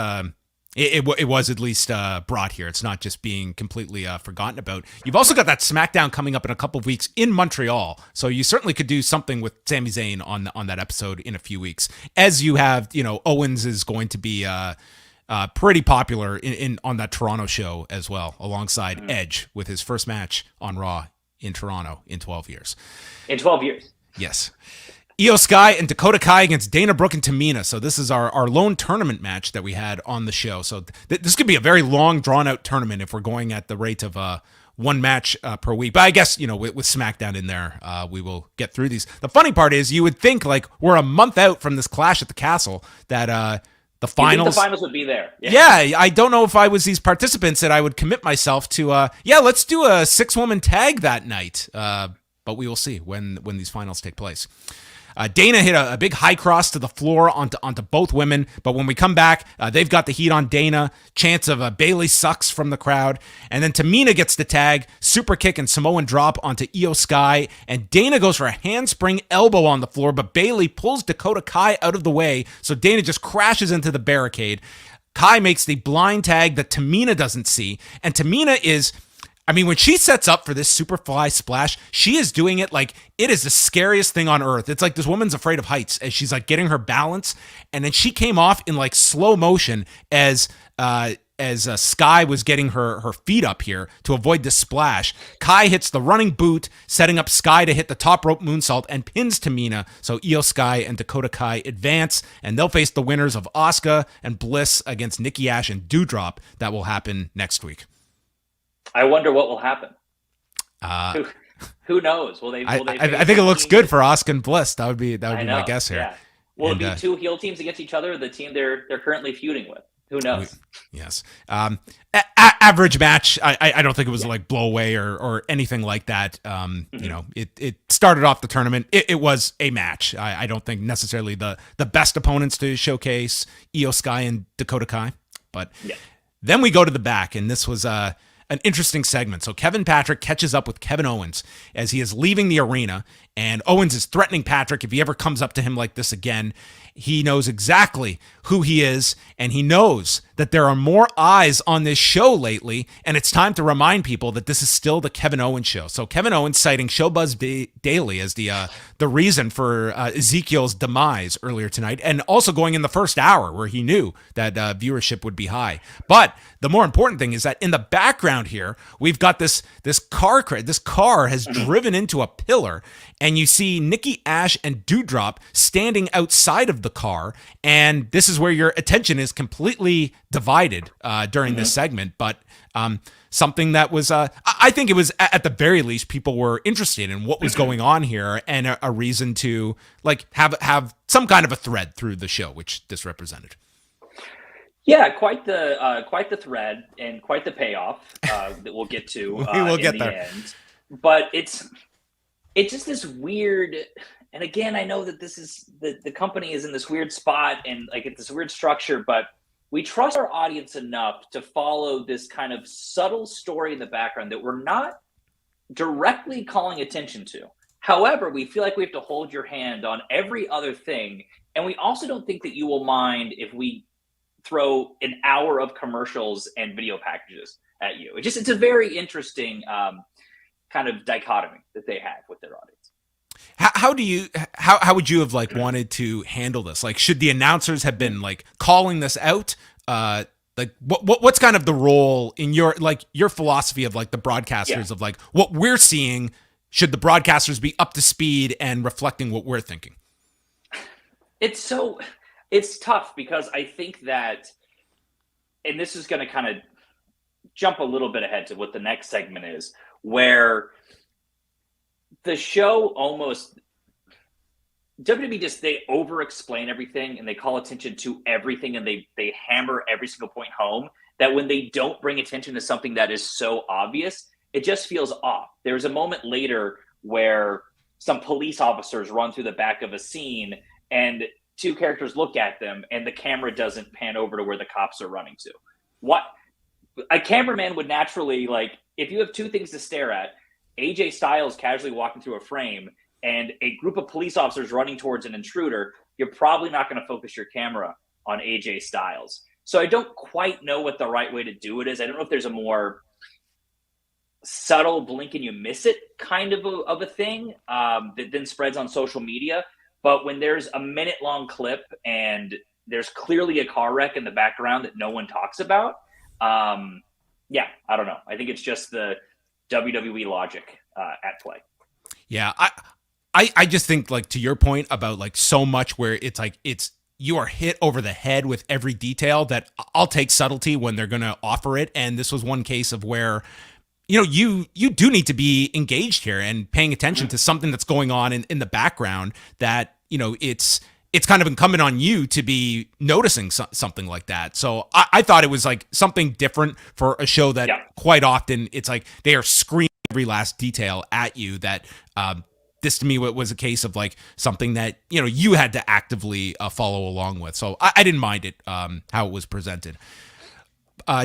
it was at least brought here, it's not just being completely forgotten about. You've also got that SmackDown coming up in a couple of weeks in Montreal, so you certainly could do something with Sami Zayn on that episode in a few weeks. As you have, Owens is going to be pretty popular on that Toronto show as well, alongside Edge with his first match on Raw in Toronto in 12 years. In 12 years. Yes. Io Sky and Dakota Kai against Dana Brooke and Tamina. So this is our lone tournament match that we had on the show. So this could be a very long, drawn-out tournament if we're going at the rate of one match per week. But I guess, with SmackDown in there, we will get through these. The funny part is you would think, like, we're a month out from this Clash at the Castle, that the finals... You think the finals would be there. Yeah, I don't know if I was these participants that I would commit myself to, let's do a 6-woman tag that night. But we will see when these finals take place. Dana hit a big high cross to the floor onto both women, but when we come back, they've got the heat on Dana. Chance of Bayley sucks from the crowd, and then Tamina gets the tag, super kick and Samoan drop onto Io Sky, and Dana goes for a handspring elbow on the floor, but Bayley pulls Dakota Kai out of the way, so Dana just crashes into the barricade. Kai makes the blind tag that Tamina doesn't see, and Tamina is... when she sets up for this Superfly splash, she is doing it like it is the scariest thing on earth. It's like this woman's afraid of heights as she's like getting her balance. And then she came off in like slow motion as Sky was getting her feet up here to avoid the splash. Kai hits the running boot, setting up Sky to hit the top rope moonsault and pins Tamina. So Io Sky and Dakota Kai advance, and they'll face the winners of Asuka and Bliss against Nikki Ash and Doudrop. That will happen next week. I wonder what will happen. Who knows? Will they? I think it looks good for Asuka and Bliss. That would be my guess here. Yeah. Will it be two heel teams against each other? The team they're currently feuding with. Who knows? Yes. Average match. I don't think it was like blow away or anything like that. It started off the tournament. It was a match. I don't think necessarily the best opponents to showcase Io Sky and Dakota Kai, but then we go to the back, and this was an interesting segment. So Kevin Patrick catches up with Kevin Owens as he is leaving the arena, and Owens is threatening Patrick if he ever comes up to him like this again. He knows exactly who he is, and he knows that there are more eyes on this show lately, and it's time to remind people that this is still the Kevin Owens show. So Kevin Owens citing Showbuzz Daily as the reason for Ezekiel's demise earlier tonight, and also going in the first hour where he knew that viewership would be high. But the more important thing is that in the background here, we've got this car crash. This car has driven into a pillar, and you see Nikki Ash and Doudrop standing outside of the car, and this is where your attention is completely divided during this segment. But something that was, I think it was at the very least, people were interested in what was going on here, and a reason to like have some kind of a thread through the show, which this represented. Yeah, quite the thread and quite the payoff that we'll get to. We will get there. End. But it's just this weird. And again, I know that this is the company is in this weird spot and like it's this weird structure, but we trust our audience enough to follow this kind of subtle story in the background that we're not directly calling attention to. However, we feel like we have to hold your hand on every other thing. And we also don't think that you will mind if we throw an hour of commercials and video packages at you. It's a very interesting kind of dichotomy that they have with their audience. How would you have like wanted to handle this? Like, should the announcers have been like calling this out? Like what's kind of the role in your philosophy of like the broadcasters of like what we're seeing? Should the broadcasters be up to speed and reflecting what we're thinking? It's tough because I think that, and this is going to kind of jump a little bit ahead to what the next segment is, where the show almost WWE they over explain everything and they call attention to everything and they hammer every single point home, that when they don't bring attention to something that is so obvious, it just feels off. There's a moment later where some police officers run through the back of a scene and two characters look at them and the camera doesn't pan over to where the cops are running to. What a cameraman would naturally, like, if you have two things to stare at, AJ Styles casually walking through a frame and a group of police officers running towards an intruder, you're probably not going to focus your camera on AJ Styles. So I don't quite know what the right way to do it is. I don't know if there's a more subtle blink and you miss it kind of a thing that then spreads on social media. But when there's a minute-long clip and there's clearly a car wreck in the background that no one talks about, I don't know. I think it's just the WWE logic at play. Yeah, I just think, like, to your point about like so much where it's like you are hit over the head with every detail, that I'll take subtlety when they're going to offer it. And this was one case of where, you do need to be engaged here and paying attention to something that's going on in the background, that, it's kind of incumbent on you to be noticing something like that. So I thought it was like something different for a show that quite often it's like they are screaming every last detail at you, that, this to me was a case of like something that, you had to actively follow along with. So I didn't mind it, how it was presented.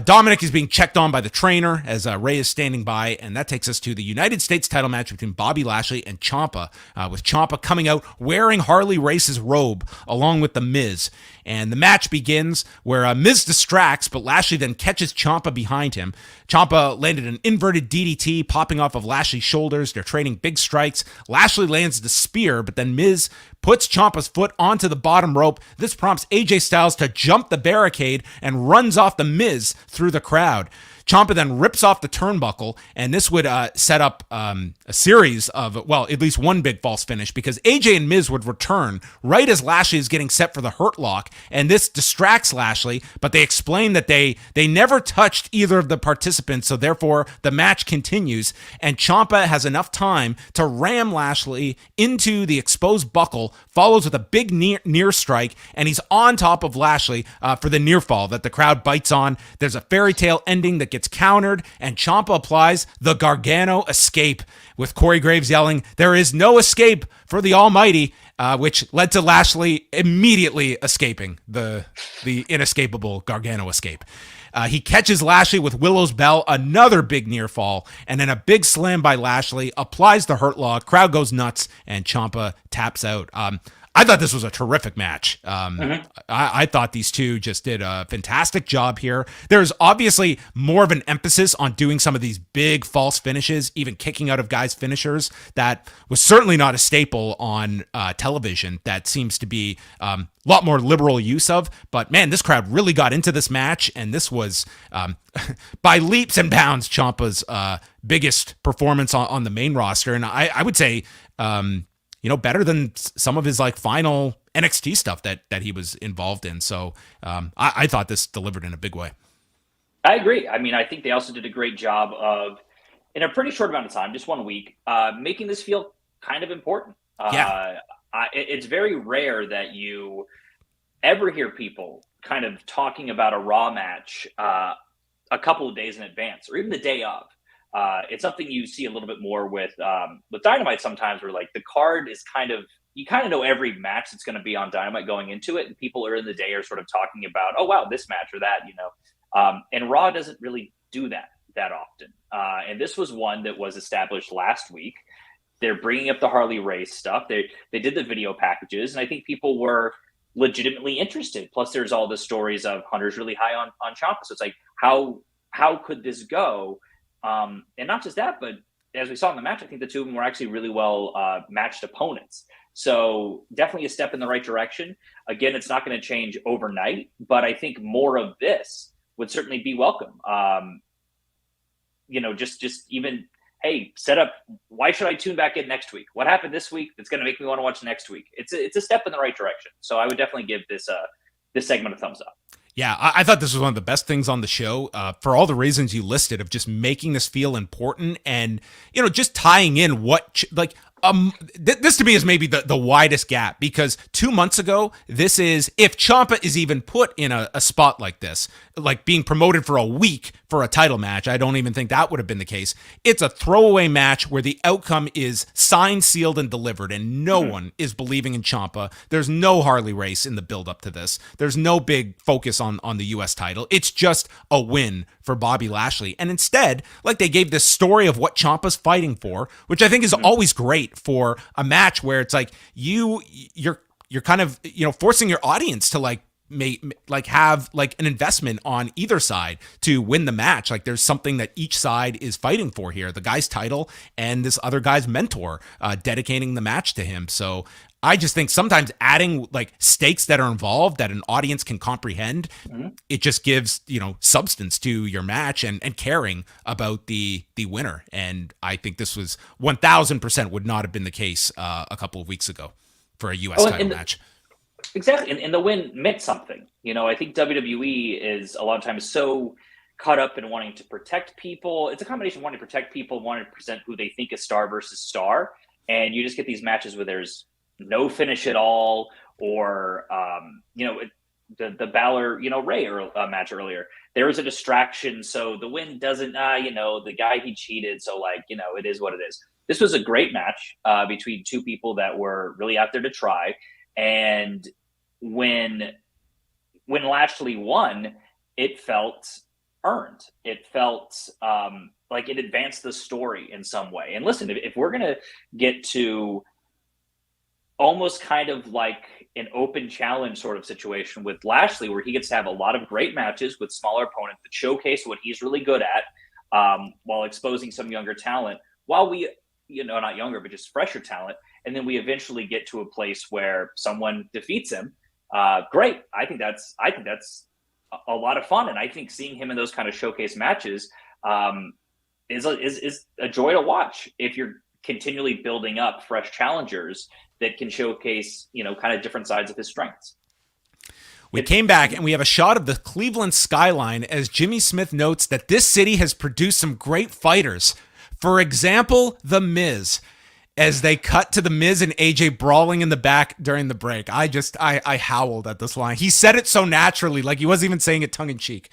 Dominic is being checked on by the trainer as Ray is standing by, and that takes us to the United States title match between Bobby Lashley and Ciampa, with Ciampa coming out wearing Harley Race's robe along with The Miz. And the match begins where Miz distracts, but Lashley then catches Ciampa behind him. Ciampa landed an inverted DDT, popping off of Lashley's shoulders. They're trading big strikes. Lashley lands the spear, but then Miz puts Ciampa's foot onto the bottom rope. This prompts AJ Styles to jump the barricade and runs off the Miz through the crowd. Ciampa then rips off the turnbuckle, and this would set up a series of, well, at least one big false finish, because AJ and Miz would return right as Lashley is getting set for the Hurt Lock, and this distracts Lashley, but they explain that they never touched either of the participants, so therefore the match continues, and Ciampa has enough time to ram Lashley into the exposed buckle, follows with a big near strike, and he's on top of Lashley for the near fall that the crowd bites on. There's a fairy tale ending that gets countered, and Ciampa applies the Gargano escape, with Corey Graves yelling, "There is no escape for the Almighty," which led to Lashley immediately escaping the inescapable Gargano escape. He catches Lashley with Willow's Bell, another big near fall, and then a big slam by Lashley, applies the Hurt Lock, crowd goes nuts, and Ciampa taps out. I thought this was a terrific match. I thought these two just did a fantastic job here. There's obviously more of an emphasis on doing some of these big false finishes, even kicking out of guys' finishers. That was certainly not a staple on television. That seems to be a lot more liberal use of. But man, this crowd really got into this match, and this was by leaps and bounds Ciampa's biggest performance on the main roster. And I would say, better than some of his like final NXT stuff that he was involved in. So I thought this delivered in a big way. I agree. I mean, I think they also did a great job of, in a pretty short amount of time, just 1 week, making this feel kind of important. It's very rare that you ever hear people kind of talking about a Raw match a couple of days in advance, or even the day of. It's something you see a little bit more with Dynamite sometimes, where like the card is you kind of know every match that's going to be on Dynamite going into it, and people early in the day are sort of talking about, oh wow, this match or that, and Raw doesn't really do that often. And this was one that was established last week. They're bringing up the Harley Race stuff. They did the video packages, and I think people were legitimately interested. Plus, there's all the stories of Hunter's really high on Ciampa, so it's like how could this go? And not just that, but as we saw in the match, I think the two of them were actually really well matched opponents. So definitely a step in the right direction. Again, it's not going to change overnight, but I think more of this would certainly be welcome. Just even, hey, set up, why should I tune back in next week? What happened this week that's going to make me want to watch next week? It's a step in the right direction. So I would definitely give this segment a thumbs up. Yeah, I thought this was one of the best things on the show for all the reasons you listed, of just making this feel important and, just tying in this to me is maybe the widest gap, because 2 months ago, this is, if Ciampa is even put in a spot like this, like being promoted for a week for a title match, I don't even think that would have been the case. It's a throwaway match where the outcome is signed, sealed, and delivered, and no one is believing in Ciampa. There's no Harley Race in the build up to this. There's no big focus on the US title. It's just a win for Bobby Lashley. And instead, like, they gave this story of what Ciampa's fighting for, which I think is always great for a match where it's like you're kind of, forcing your audience to have an investment on either side to win the match. Like, there's something that each side is fighting for here, the guy's title and this other guy's mentor, dedicating the match to him. So I just think sometimes adding like stakes that are involved that an audience can comprehend, it just gives, substance to your match and caring about the winner. And I think this was 1000% would not have been the case a couple of weeks ago for a U.S. title match. Exactly. And the win meant something. I think WWE is a lot of times so caught up in wanting to protect people. It's a combination of wanting to protect people, wanting to present who they think is star versus star. And you just get these matches where there's no finish at all, or, the Balor, Ray match earlier, there was a distraction. So the win doesn't, the guy, he cheated. So it is what it is. This was a great match between two people that were really out there to try. And when Lashley won, it felt earned. It felt like it advanced the story in some way. And listen, if we're going to get to almost kind of like an open challenge sort of situation with Lashley, where he gets to have a lot of great matches with smaller opponents that showcase what he's really good at, while exposing some younger talent, while we, not younger, but just fresher talent. And then we eventually get to a place where someone defeats him. Great. I think that's a lot of fun. And I think seeing him in those kind of showcase matches is a joy to watch if you're continually building up fresh challengers that can showcase, kind of different sides of his strengths. We came back and we have a shot of the Cleveland skyline as Jimmy Smith notes that this city has produced some great fighters. For example, The Miz. As they cut to The Miz and AJ brawling in the back during the break. I howled at this line. He said it so naturally, like he wasn't even saying it tongue in cheek.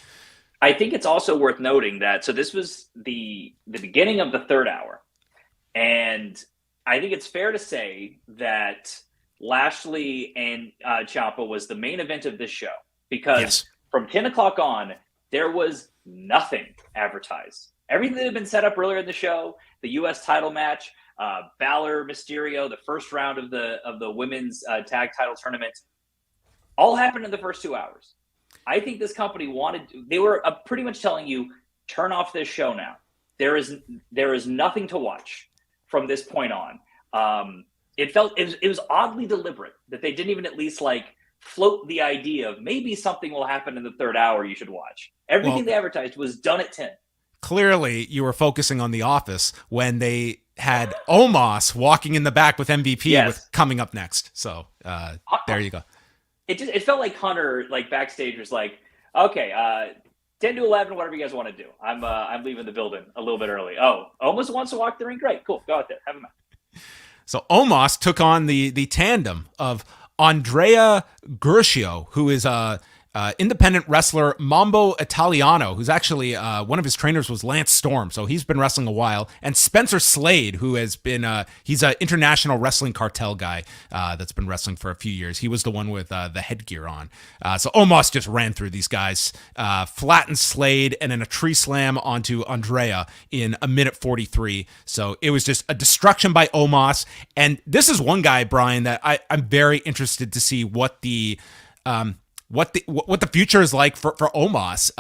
I think it's also worth noting that, so this was the beginning of the third hour. And I think it's fair to say that Lashley and Ciampa was the main event of this show, because from 10 o'clock on, there was nothing advertised. Everything that had been set up earlier in the show, the U.S. title match, Balor, Mysterio, the first round of the women's tag title tournament, all happened in the first 2 hours. I think this company they were pretty much telling you, turn off this show now. There is nothing to watch from this point on. It was oddly deliberate that they didn't even at least float the idea of maybe something will happen in the third hour you should watch. Everything they advertised was done at 10. Clearly, you were focusing on The Office when they had Omos walking in the back with MVP with coming up next. So there you go. It felt like Hunter, backstage, was like, okay, 10 to 11, whatever you guys want to do. I'm leaving the building a little bit early. Oh, Omos wants to walk the ring? Great, cool. Go out there, have a match. So Omos took on the tandem of Andrea Gurcio, who is a independent wrestler, Mambo Italiano, who's actually one of his trainers was Lance Storm, so he's been wrestling a while, and Spencer Slade, who has been he's an international wrestling cartel guy that's been wrestling for a few years. He was the one with the headgear on. So Omos just ran through these guys, flattened Slade, and then a tree slam onto Andrea in a minute 43. So it was just a destruction by Omos. And this is one guy, Brian, that I'm very interested to see what the future is like for Omos.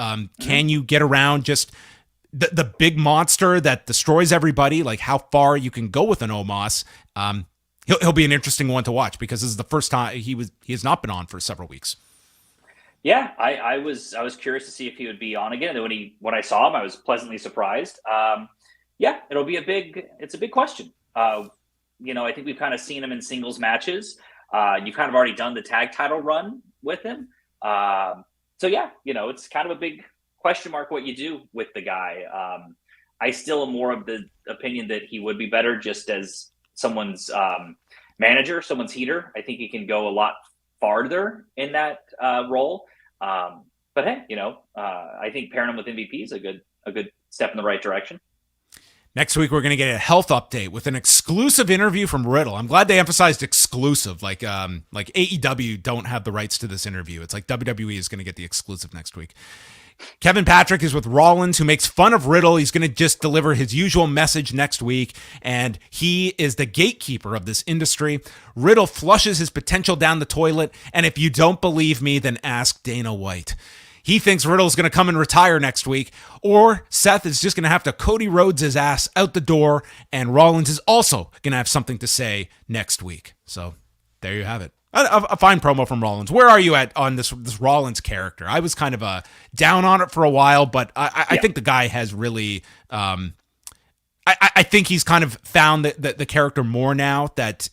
Can you get around just the big monster that destroys everybody? Like how far you can go with an Omos? He'll be an interesting one to watch because this is the first time he has not been on for several weeks. Yeah, I was curious to see if he would be on again. And when I saw him, I was pleasantly surprised. Yeah, it's a big question. I think we've kind of seen him in singles matches. You've kind of already done the tag title run with him. So yeah, it's kind of a big question mark what you do with the guy. I still am more of the opinion that he would be better just as someone's manager, someone's heater. I think he can go a lot farther in that role. But hey, I think pairing him with MVP is a good step in the right direction. Next week, we're going to get a health update with an exclusive interview from Riddle. I'm glad they emphasized exclusive. Like AEW don't have the rights to this interview. It's like WWE is going to get the exclusive next week. Kevin Patrick is with Rollins, who makes fun of Riddle. He's going to just deliver his usual message next week, and he is the gatekeeper of this industry. Riddle flushes his potential down the toilet, and if you don't believe me, then ask Dana White. He thinks Riddle's going to come and retire next week, or Seth is just going to have to Cody Rhodes his ass out the door, and Rollins is also going to have something to say next week. So there you have it. A fine promo from Rollins. Where are you at on this Rollins character? I was kind of down on it for a while, but I think the guy has really. I think he's kind of found the character more now that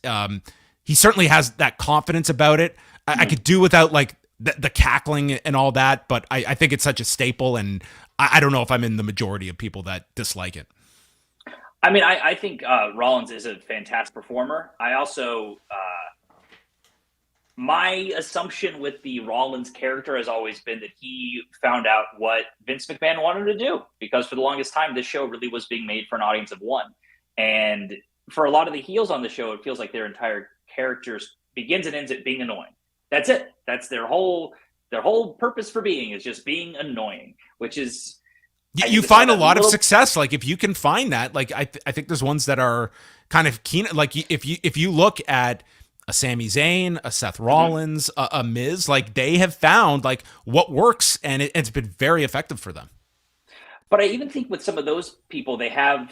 he certainly has that confidence about it. I could do without like the cackling and all that, but I think it's such a staple, and I don't know if I'm in the majority of people that dislike it. I mean, I think Rollins is a fantastic performer. I also, my assumption with the Rollins character has always been that he found out what Vince McMahon wanted to do, because for the longest time, this show really was being made for an audience of one. And for a lot of the heels on the show, it feels like their entire characters begins and ends at being annoying. That's it. That's their whole purpose for being, is just being annoying, which is, you find a lot of success. Like if you can find that, like I think there's ones that are kind of keen. Like if you look at a Sami Zayn, a Seth Rollins, a Miz, like they have found like what works, and it's been very effective for them. But I even think with some of those people, they have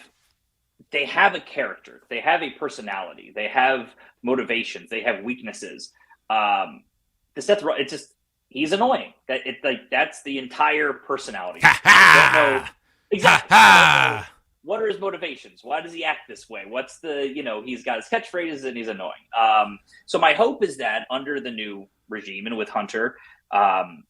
a character, they have a personality, they have motivations, they have weaknesses. The Seth, it's just, he's annoying. That's the entire personality. I don't know exactly. What are his motivations? Why does he act this way? What's he's got his catchphrases and he's annoying. So my hope is that under the new regime and with Hunter,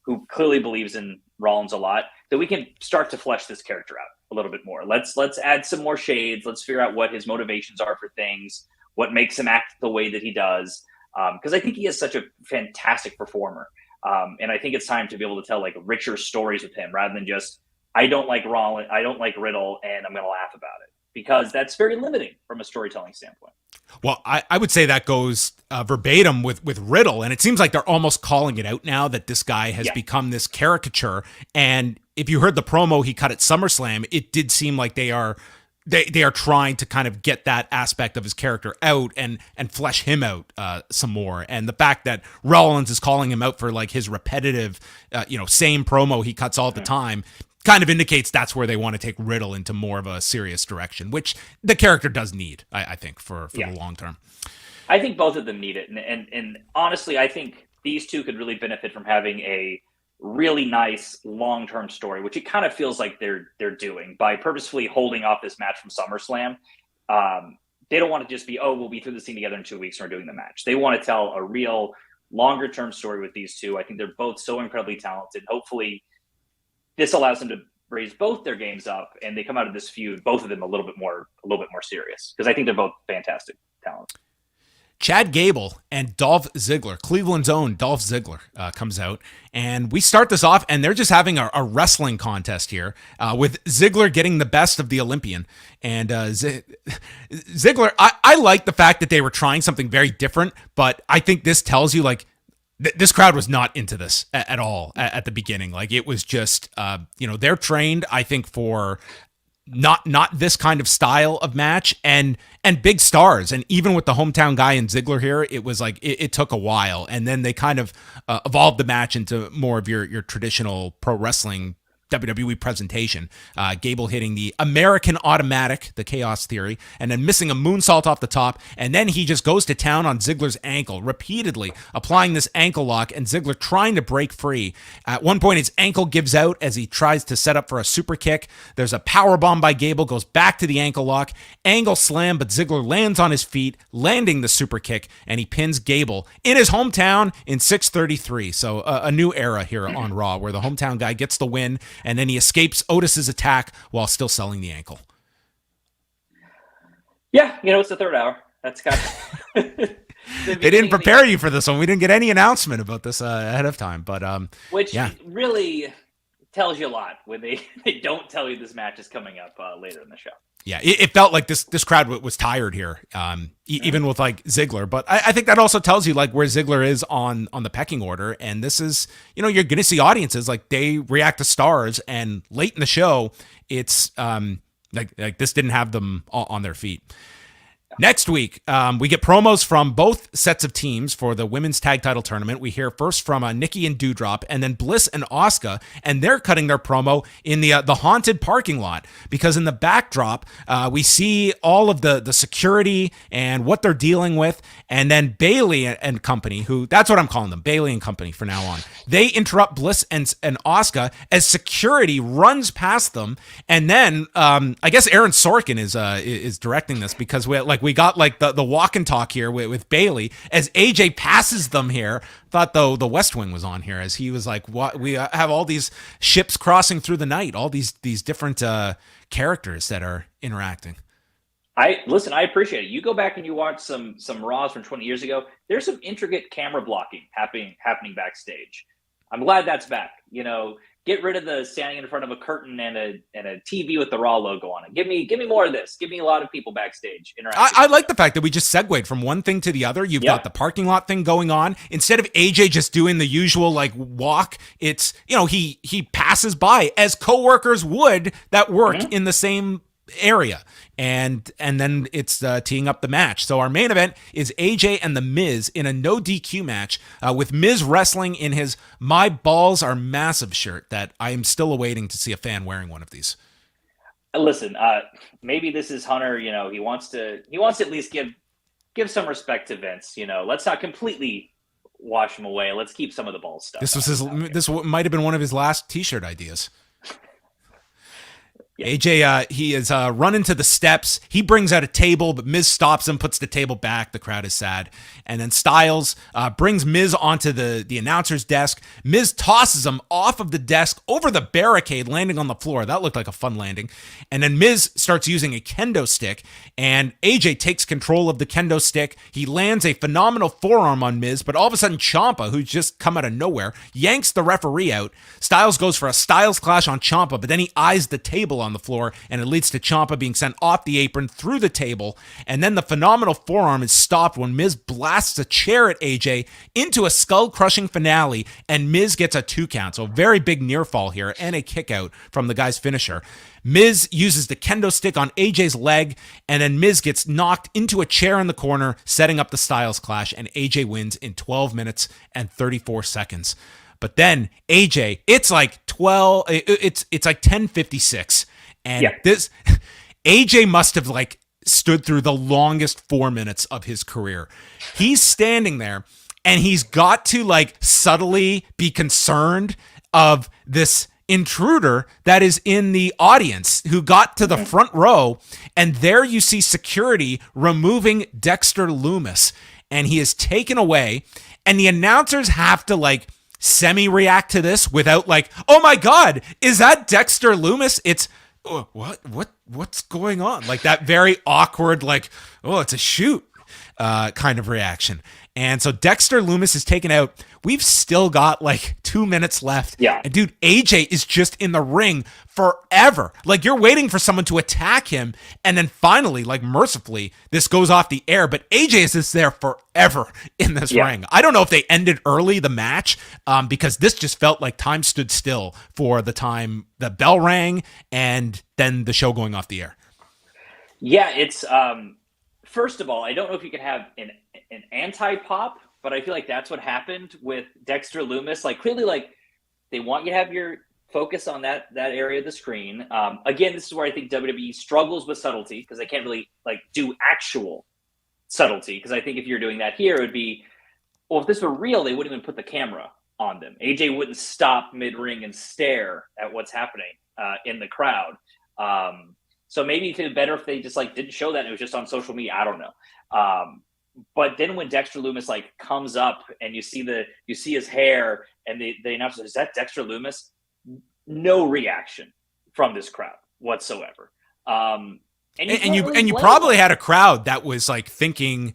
who clearly believes in Rollins a lot, that we can start to flesh this character out a little bit more. Let's add some more shades. Let's figure out what his motivations are for things, what makes him act the way that he does. Because I think he is such a fantastic performer. And I think it's time to be able to tell like richer stories with him, rather than just, I don't like Rollins, I don't like Riddle, and I'm going to laugh about it, because that's very limiting from a storytelling standpoint. Well, I would say that goes verbatim with Riddle, and it seems like they're almost calling it out now that this guy has become this caricature. And if you heard the promo he cut at SummerSlam, it did seem like they are trying to kind of get that aspect of his character out and flesh him out some more. And the fact that Rollins is calling him out for like his repetitive, same promo he cuts all the time, kind of indicates that's where they want to take Riddle into more of a serious direction, which the character does need, I think, for the long term. I think both of them need it. And honestly, I think these two could really benefit from having a really nice long-term story, which it kind of feels like they're doing by purposefully holding off this match from SummerSlam. They don't want to just be, we'll be through the scene together in 2 weeks and we're doing the match. They want to tell a real longer-term story with these two. I think they're both so incredibly talented. Hopefully this allows them to raise both their games up, and they come out of this feud, both of them a little bit more serious, because I think they're both fantastic talents. Chad Gable and Dolph Ziggler, Cleveland's own Dolph Ziggler, comes out, and we start this off, and they're just having a wrestling contest here, with Ziggler getting the best of the Olympian. And Ziggler, I like the fact that they were trying something very different, but I think this tells you, like, this crowd was not into this at all at the beginning. Like, it was just, they're trained, I think, for not this kind of style of match, and big stars. And even with the hometown guy in Ziggler here, it was like, it took a while. And then they kind of evolved the match into more of your traditional pro wrestling WWE presentation. Gable hitting the American Automatic, the Chaos Theory, and then missing a moonsault off the top. And then he just goes to town on Ziggler's ankle, repeatedly applying this ankle lock, and Ziggler trying to break free. At one point, his ankle gives out as he tries to set up for a super kick. There's a power bomb by Gable, goes back to the ankle lock, angle slam, but Ziggler lands on his feet, landing the super kick, and he pins Gable in his hometown in 6:33. So a new era here on Raw, where the hometown guy gets the win, and then he escapes Otis's attack while still selling the ankle. Yeah, it's the third hour. That's kind of... They didn't prepare you for this one. We didn't get any announcement about this ahead of time, but which really tells you a lot when they don't tell you this match is coming up later in the show. Yeah, it felt like this crowd was tired here, even with like Ziggler. But I think that also tells you like where Ziggler is on the pecking order. And this is, you're going to see audiences like they react to stars, and late in the show, it's like this didn't have them on their feet. Next week, we get promos from both sets of teams for the women's tag title tournament. We hear first from Nikki and Doudrop, and then Bliss and Asuka, and they're cutting their promo in the haunted parking lot, because in the backdrop, we see all of the security and what they're dealing with, and then Bayley and company, who, that's what I'm calling them, Bayley and company from now on. They interrupt Bliss and Asuka as security runs past them, and then I guess Aaron Sorkin is directing this, because we got like the walk and talk here with Bayley as AJ passes them here. Thought though the West Wing was on here, as he was like, "What, we have all these ships crossing through the night, all these different characters that are interacting." I appreciate it. You go back and you watch some Raws from 20 years ago. There's some intricate camera blocking happening backstage. I'm glad that's back. Get rid of the standing in front of a curtain and a TV with the Raw logo on it. Give me more of this. Give me a lot of people backstage interacting. I like the fact that we just segued from one thing to the other. You've got the parking lot thing going on. Instead of AJ just doing the usual like walk, it's, he passes by as coworkers would that work in the same area, and then it's teeing up the match. So our main event is AJ and The Miz in a no DQ match, with Miz wrestling in his "My Balls Are Massive" shirt that I am still awaiting to see a fan wearing one of these. Listen, maybe this is Hunter. He wants to at least give some respect to Vince. Let's not completely wash him away. Let's keep some of the ball stuff. This might have been one of his last T-shirt ideas. AJ, he is running to the steps. He brings out a table, but Miz stops him, puts the table back. The crowd is sad. And then Styles brings Miz onto the announcer's desk. Miz tosses him off of the desk over the barricade, landing on the floor. That looked like a fun landing. And then Miz starts using a kendo stick, and AJ takes control of the kendo stick. He lands a phenomenal forearm on Miz, but all of a sudden Ciampa, who's just come out of nowhere, yanks the referee out. Styles goes for a Styles clash on Ciampa, but then he eyes the table on the floor, and it leads to Ciampa being sent off the apron through the table. And then the phenomenal forearm is stopped when Miz blasts a chair at AJ into a skull-crushing finale, and Miz gets a 2 count. So a very big near fall here, and a kick out from the guy's finisher. Miz uses the kendo stick on AJ's leg, and then Miz gets knocked into a chair in the corner, setting up the Styles clash, and AJ wins in 12 minutes and 34 seconds. But then AJ, it's like 10:56. And this AJ must have like stood through the longest 4 minutes of his career. He's standing there, and he's got to like subtly be concerned of this intruder that is in the audience who got to the front row. And there you see security removing Dexter Lumis, and he is taken away. And the announcers have to like semi-react to this without like, "Oh my God, is that Dexter Lumis?" It's, "Oh, what's going on?" Like that very awkward, like, "Oh, it's a shoot," kind of reaction. And so Dexter Lumis is taken out. We've still got like 2 minutes left. Yeah. And dude, AJ is just in the ring forever. Like you're waiting for someone to attack him. And then finally, like mercifully, this goes off the air. But AJ is just there forever in this ring. I don't know if they ended early the match, because this just felt like time stood still for the time the bell rang and then the show going off the air. Yeah, it's first of all, I don't know if you could have an anti-pop, but I feel like that's what happened with Dexter Lumis. Like clearly, like they want you to have your focus on that area of the screen. Again, this is where I think WWE struggles with subtlety, because they can't really like do actual subtlety. Because I think if you're doing that here, it would be, well, if this were real, they wouldn't even put the camera on them. AJ wouldn't stop mid-ring and stare at what's happening in the crowd. So maybe it'd be better if they just like didn't show that and it was just on social media. I don't know. But then when Dexter Lumis like comes up and you see his hair and they announce, "Is that Dexter Lumis?" No reaction from this crowd whatsoever. And you probably had a crowd that was like thinking,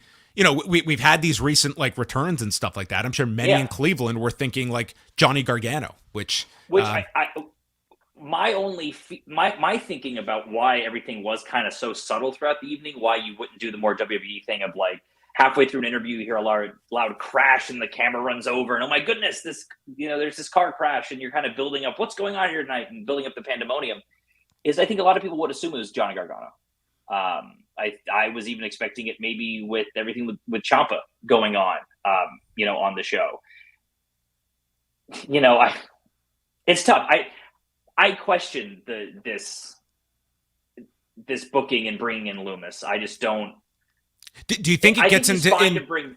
we've had these recent like returns and stuff like that. I'm sure many in Cleveland were thinking like Johnny Gargano, which my thinking about why everything was kind of so subtle throughout the evening, why you wouldn't do the more WWE thing of like halfway through an interview, you hear a loud crash and the camera runs over and, oh my goodness, there's this car crash, and you're kind of building up what's going on here tonight and building up the pandemonium, is I think a lot of people would assume it was Johnny Gargano. I was even expecting it maybe with everything with Ciampa going on, on the show. It's tough. I question this booking and bringing in Lumis. I just don't. Do you think it gets into?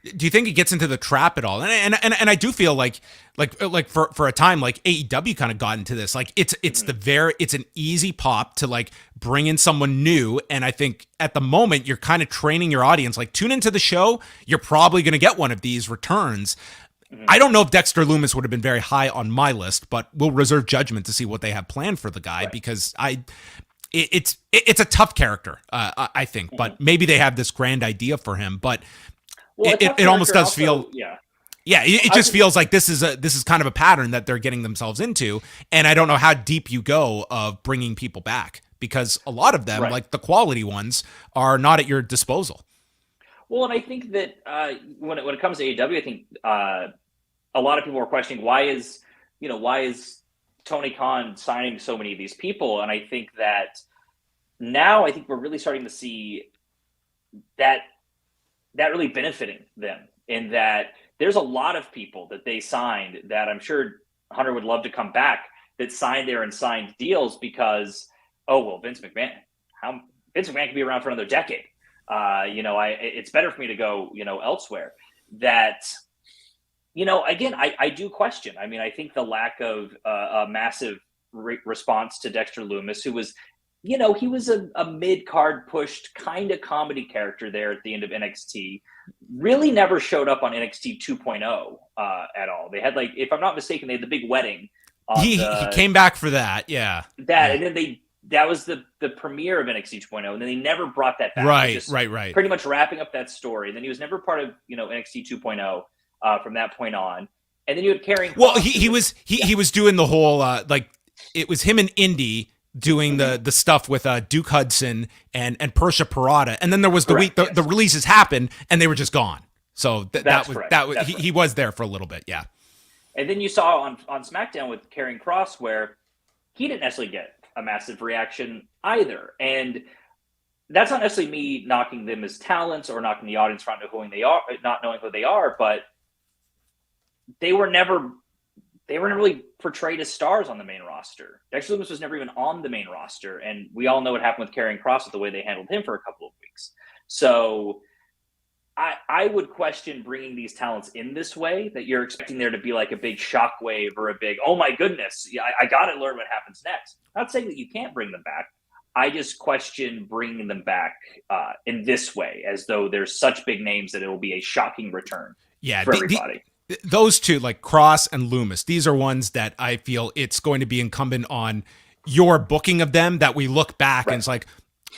Do you think it gets into the trap at all? And I do feel like for a time, like AEW kind of got into this. Like it's an easy pop to like bring in someone new. And I think at the moment you're kind of training your audience, like tune into the show. You're probably going to get one of these returns. I don't know if Dexter Lumis would have been very high on my list, but we'll reserve judgment to see what they have planned for the guy, because it's a tough character, I think, but maybe they have this grand idea for him, but it almost does feel, it just feels like this is kind of a pattern that they're getting themselves into. And I don't know how deep you go of bringing people back, because a lot of them, like the quality ones, are not at your disposal. Well, and I think that when it comes to AEW, I think a lot of people are questioning why is Tony Khan signing so many of these people, and I think that now we're really starting to see that really benefiting them, in that there's a lot of people that they signed that I'm sure Hunter would love to come back, that signed there and signed deals because Vince McMahon can be around for another decade. It's better for me to go, elsewhere. That, again, I do question. I mean, I think the lack of a massive response to Dexter Lumis, who was, he was a mid-card pushed kind of comedy character there at the end of NXT, really never showed up on NXT 2.0 at all. They had, like, if I'm not mistaken, they had the big wedding. He came back for that, yeah. And then that was the premiere of NXT 2.0, and then they never brought that back. Right. Pretty much wrapping up that story. And then he was never part of NXT 2.0 from that point on. And then you had Karrion Kross. Well, he was doing the whole it was him and Indy doing the stuff with Duke Hudson and Persha Parada, and then there was the releases happened and they were just gone. So he was there for a little bit, yeah. And then you saw on SmackDown with Karrion Kross where he didn't necessarily get a massive reaction either. And that's not necessarily me knocking them as talents or knocking the audience for not knowing who they are, but they were never really portrayed as stars on the main roster. Dexter Lumis was never even on the main roster, and we all know what happened with Karrion Kross with the way they handled him for a couple of weeks. So I would question bringing these talents in this way, that you're expecting there to be like a big shockwave or a big, oh my goodness, I got to learn what happens next. Not saying that you can't bring them back. I just question bringing them back in this way, as though there's such big names that it will be a shocking return for everybody. Those two, like Kross and Lumis, these are ones that I feel it's going to be incumbent on your booking of them, that we look back and it's like,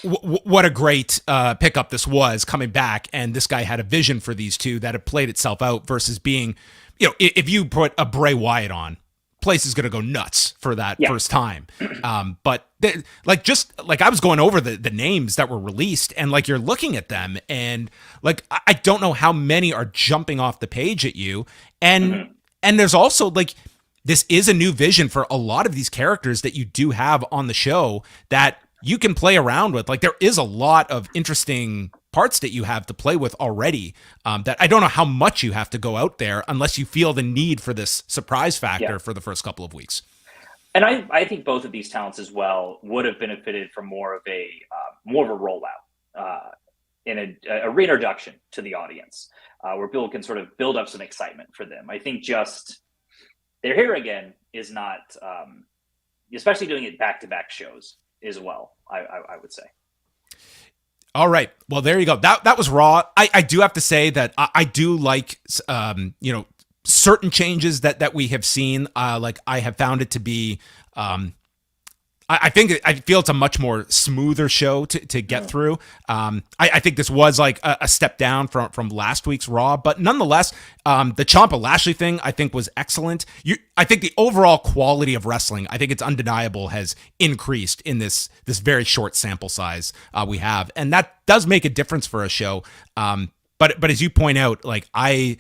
what a great pickup this was coming back. And this guy had a vision for these two that have played itself out, versus being, if you put a Bray Wyatt on, place is going to go nuts for that first time. But I was going over the names that were released, and like you're looking at them, and like I don't know how many are jumping off the page at you. And there's also like, this is a new vision for a lot of these characters that you do have on the show that you can play around with. Like, there is a lot of interesting parts that you have to play with already, that I don't know how much you have to go out there unless you feel the need for this surprise factor for the first couple of weeks. And I think both of these talents as well would have benefited from more of a rollout, in a reintroduction to the audience, where people can sort of build up some excitement for them. I think just they're here again is not, especially doing it back-to-back shows as well, I would say. All right. Well, there you go. That was Raw. I do have to say that I do like, certain changes that we have seen. Like, I have found it to be, I feel it's a much more smoother show to get through. I think this was like a step down from last week's Raw, but nonetheless, the Ciampa Lashley thing I think was excellent. I think the overall quality of wrestling, I think it's undeniable, has increased in this very short sample size we have, and that does make a difference for a show. But as you point out, like I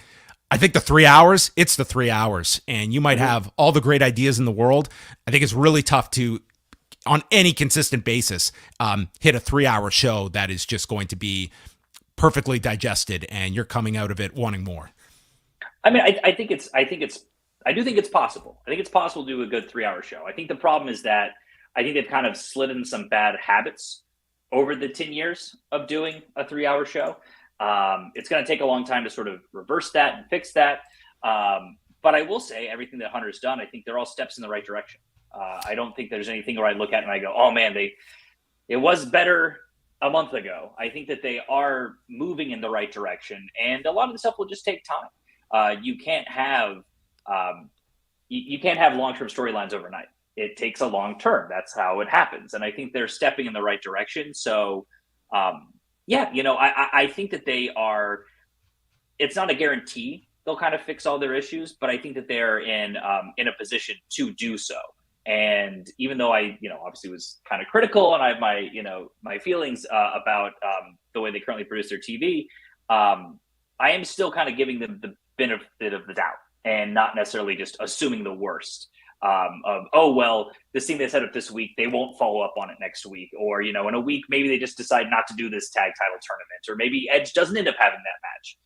think the 3 hours, it's the 3 hours, and you might have all the great ideas in the world. I think it's really tough to on any consistent basis, hit a 3-hour show that is just going to be perfectly digested and you're coming out of it wanting more. I mean, I do think it's possible. I think it's possible to do a good 3-hour show. I think the problem is that I think they've kind of slid in some bad habits over the 10 years of doing a 3-hour show. It's going to take a long time to sort of reverse that and fix that. But I will say everything that Hunter's done, I think they're all steps in the right direction. I don't think there's anything where I look at it and I go, oh man, it was better a month ago. I think that they are moving in the right direction, and a lot of the stuff will just take time. You can't have long-term storylines overnight. It takes a long term. That's how it happens. And I think they're stepping in the right direction. So, I think that they are, it's not a guarantee they'll kind of fix all their issues, but I think that they're in a position to do so. And even though I, obviously was kind of critical and I have my feelings about the way they currently produce their TV, I am still kind of giving them the benefit of the doubt and not necessarily just assuming the worst this thing they set up this week, they won't follow up on it next week. Or, in a week, maybe they just decide not to do this tag title tournament, or maybe Edge doesn't end up having that match.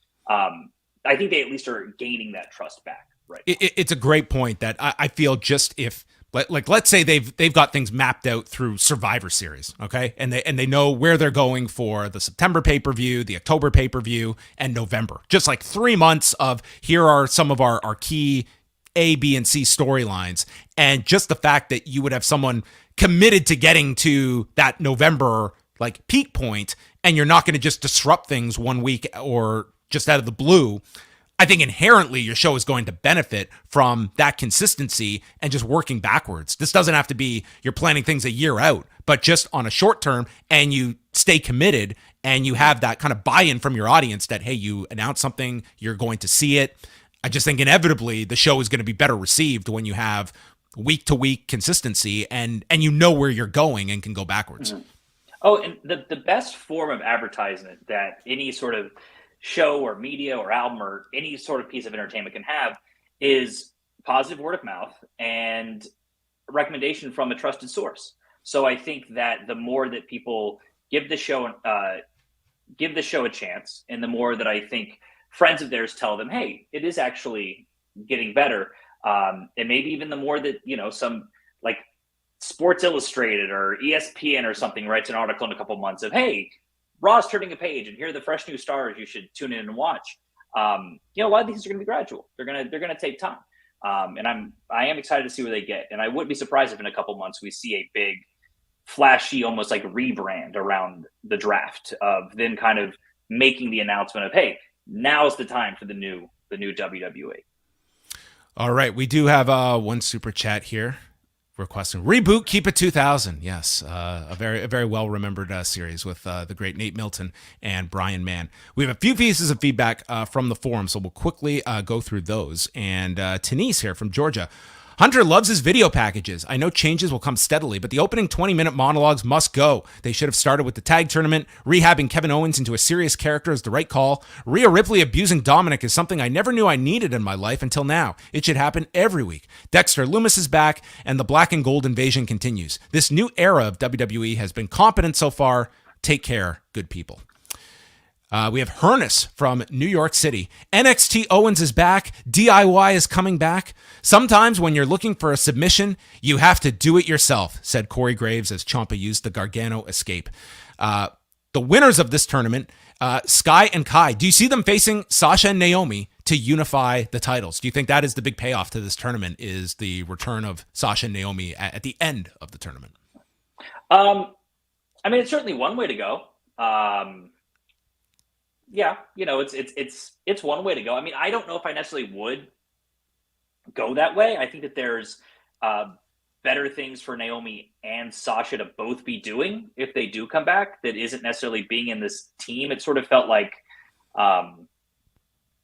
I think they at least are gaining that trust back. Right. It's a great point that I feel just if, like, let's say they've got things mapped out through Survivor Series, okay, and they know where they're going for the September pay-per-view, the October pay-per-view, and November. Just like 3 months of here are some of our key A, B, and C storylines, and just the fact that you would have someone committed to getting to that November like peak point, and you're not going to just disrupt things 1 week or just out of the blue. I think inherently your show is going to benefit from that consistency and just working backwards. This doesn't have to be you're planning things a year out, but just on a short term, and you stay committed and you have that kind of buy-in from your audience that, hey, you announce something, you're going to see it. I just think inevitably the show is going to be better received when you have week to week consistency and you know where you're going and can go backwards. Mm-hmm. Oh, and the best form of advertisement that any sort of show or media or album or any sort of piece of entertainment can have is positive word of mouth and recommendation from a trusted source. So I think that the more that people give the show a chance, and the more that I think friends of theirs tell them, hey, it is actually getting better. And maybe even the more that, some like Sports Illustrated or ESPN or something writes an article in a couple months of, hey, Raw's turning a page and here are the fresh new stars you should tune in and watch. A lot of these are going to be gradual. They're going to take time. And I am excited to see where they get. And I wouldn't be surprised if in a couple months we see a big, flashy, almost like rebrand around the draft of then kind of making the announcement of, hey, now's the time for the new WWE. All right, we do have one super chat here requesting reboot, keep it 2000. Yes, a very well remembered series with the great Nate Milton and Brian Mann. We have a few pieces of feedback from the forum, so we'll quickly go through those. And Denise here from Georgia. Hunter loves his video packages. I know changes will come steadily, but the opening 20-minute monologues must go. They should have started with the tag tournament. Rehabbing Kevin Owens into a serious character is the right call. Rhea Ripley abusing Dominic is something I never knew I needed in my life until now. It should happen every week. Dexter Lumis is back, and the black and gold invasion continues. This new era of WWE has been competent so far. Take care, good people. We have Hernus from New York City. NXT Owens is back. DIY is coming back. Sometimes when you're looking for a submission, you have to do it yourself, said Corey Graves as Ciampa used the Gargano escape. The winners of this tournament, Sky and Kai, do you see them facing Sasha and Naomi to unify the titles? Do you think that is the big payoff to this tournament, is the return of Sasha and Naomi at the end of the tournament? It's certainly one way to go. Yeah, it's one way to go. I mean, I don't know if I necessarily would go that way. I think that there's better things for Naomi and Sasha to both be doing if they do come back that isn't necessarily being in this team. It sort of felt like, I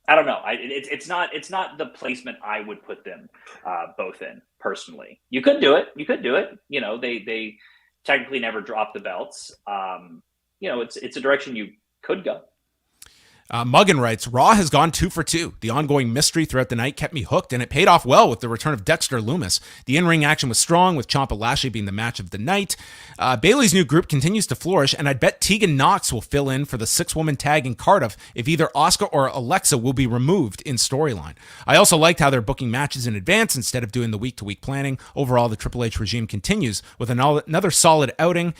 don't know. It's not the placement I would put them both in personally. You could do it. They technically never dropped the belts. It's a direction you could go. Muggin writes, Raw has gone 2 for 2. The ongoing mystery throughout the night kept me hooked, and it paid off well with the return of Dexter Lumis. The in-ring action was strong, with Ciampa Lashley being the match of the night. Bayley's new group continues to flourish, and I'd bet Tegan Nox will fill in for the 6-woman tag in Cardiff if either Asuka or Alexa will be removed in storyline. I also liked how they're booking matches in advance instead of doing the week-to-week planning. Overall, the Triple H regime continues with another solid outing.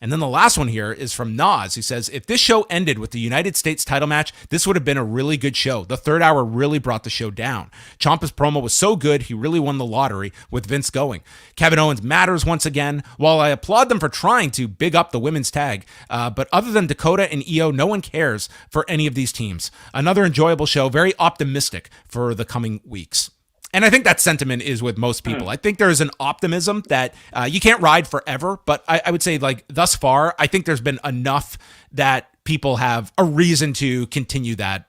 And then the last one here is from Nas, who says, if this show ended with the United States title match, this would have been a really good show. The third hour really brought the show down. Ciampa's promo was so good, he really won the lottery with Vince going. Kevin Owens matters once again. While I applaud them for trying to big up the women's tag, but other than Dakota and Io, no one cares for any of these teams. Another enjoyable show, very optimistic for the coming weeks. And I think that sentiment is with most people. I think there's an optimism that you can't ride forever, but I would say, like, thus far, I think there's been enough that people have a reason to continue that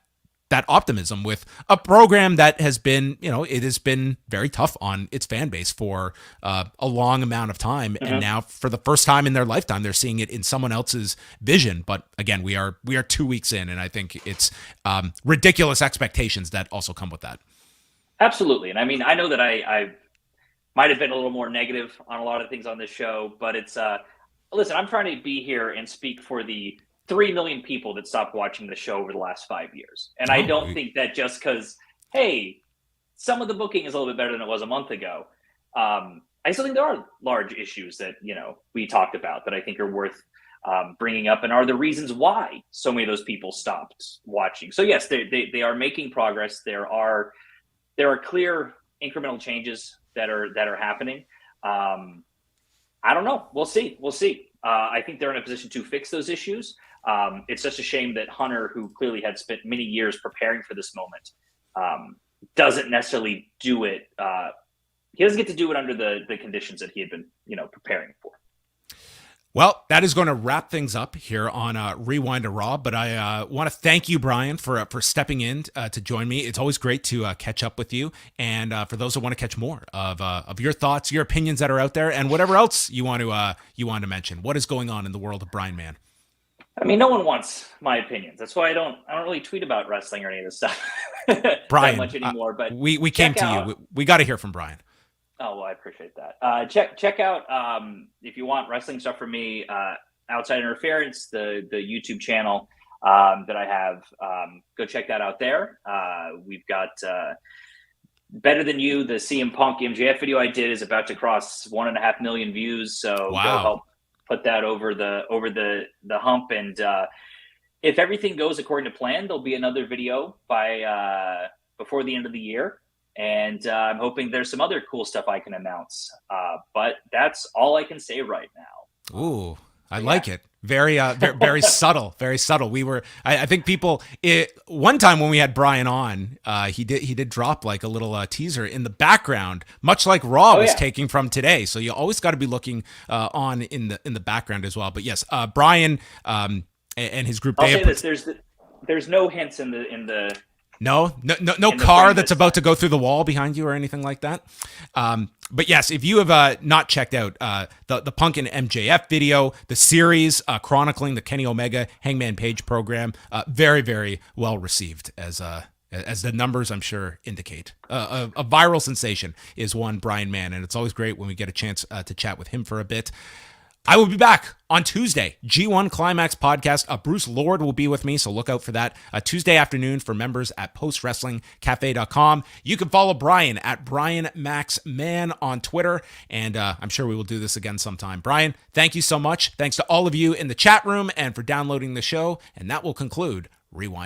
optimism with a program that has been, it has been very tough on its fan base for a long amount of time. And now for the first time in their lifetime, they're seeing it in someone else's vision. But again, we are 2 weeks in, and I think it's ridiculous expectations that also come with that. Absolutely. And I mean, I know that I might have been a little more negative on a lot of things on this show, but it's, listen, I'm trying to be here and speak for the 3 million people that stopped watching the show over the last 5 years. And I don't think that just because, hey, some of the booking is a little bit better than it was a month ago. I still think there are large issues that, we talked about that I think are worth bringing up and are the reasons why so many of those people stopped watching. So yes, they are making progress. There are clear incremental changes that are happening. I don't know. We'll see. I think they're in a position to fix those issues. It's just a shame that Hunter, who clearly had spent many years preparing for this moment, doesn't necessarily do it. He doesn't get to do it under the conditions that he had been, preparing for. Well, that is going to wrap things up here on Rewind to Raw, but I want to thank you, Brian, for stepping in to join me. It's always great to catch up with you, and for those who want to catch more of your thoughts, your opinions that are out there, and whatever else you want to mention. What is going on in the world of Brian Mann? I mean, no one wants my opinions. That's why I don't really tweet about wrestling or any of this stuff Brian, that much anymore. But we came to you. We got to hear from Brian. Oh, well, I appreciate that. Check out, if you want wrestling stuff from me, Outside Interference, the YouTube channel that I have. Go check that out there. We've got Better Than You, the CM Punk MJF video I did is about to cross 1.5 million views. So wow. Go help put that over the hump. And if everything goes according to plan, there'll be another video by before the end of the year. And I'm hoping there's some other cool stuff I can announce. But that's all I can say right now. Ooh, I like it. Very, very subtle, very subtle. I think one time when we had Brian on, he did drop like a little teaser in the background, much like Raw was taking from today. So you always got to be looking on in the background as well. But yes, Brian and his group. I'll say this: there's no hints in the. No car that's about to go through the wall behind you or anything like that. But yes, if you have not checked out the Punk and MJF video, the series chronicling the Kenny Omega Hangman Page program, very, very well received as the numbers I'm sure indicate. A viral sensation is one Brian Mann, and it's always great when we get a chance to chat with him for a bit. I will be back on Tuesday, G1 Climax podcast. Bruce Lord will be with me, so look out for that Tuesday afternoon for members at postwrestlingcafe.com. You can follow Brian at BrianMaxMann on Twitter, and I'm sure we will do this again sometime. Brian, thank you so much. Thanks to all of you in the chat room and for downloading the show, and that will conclude Rewind.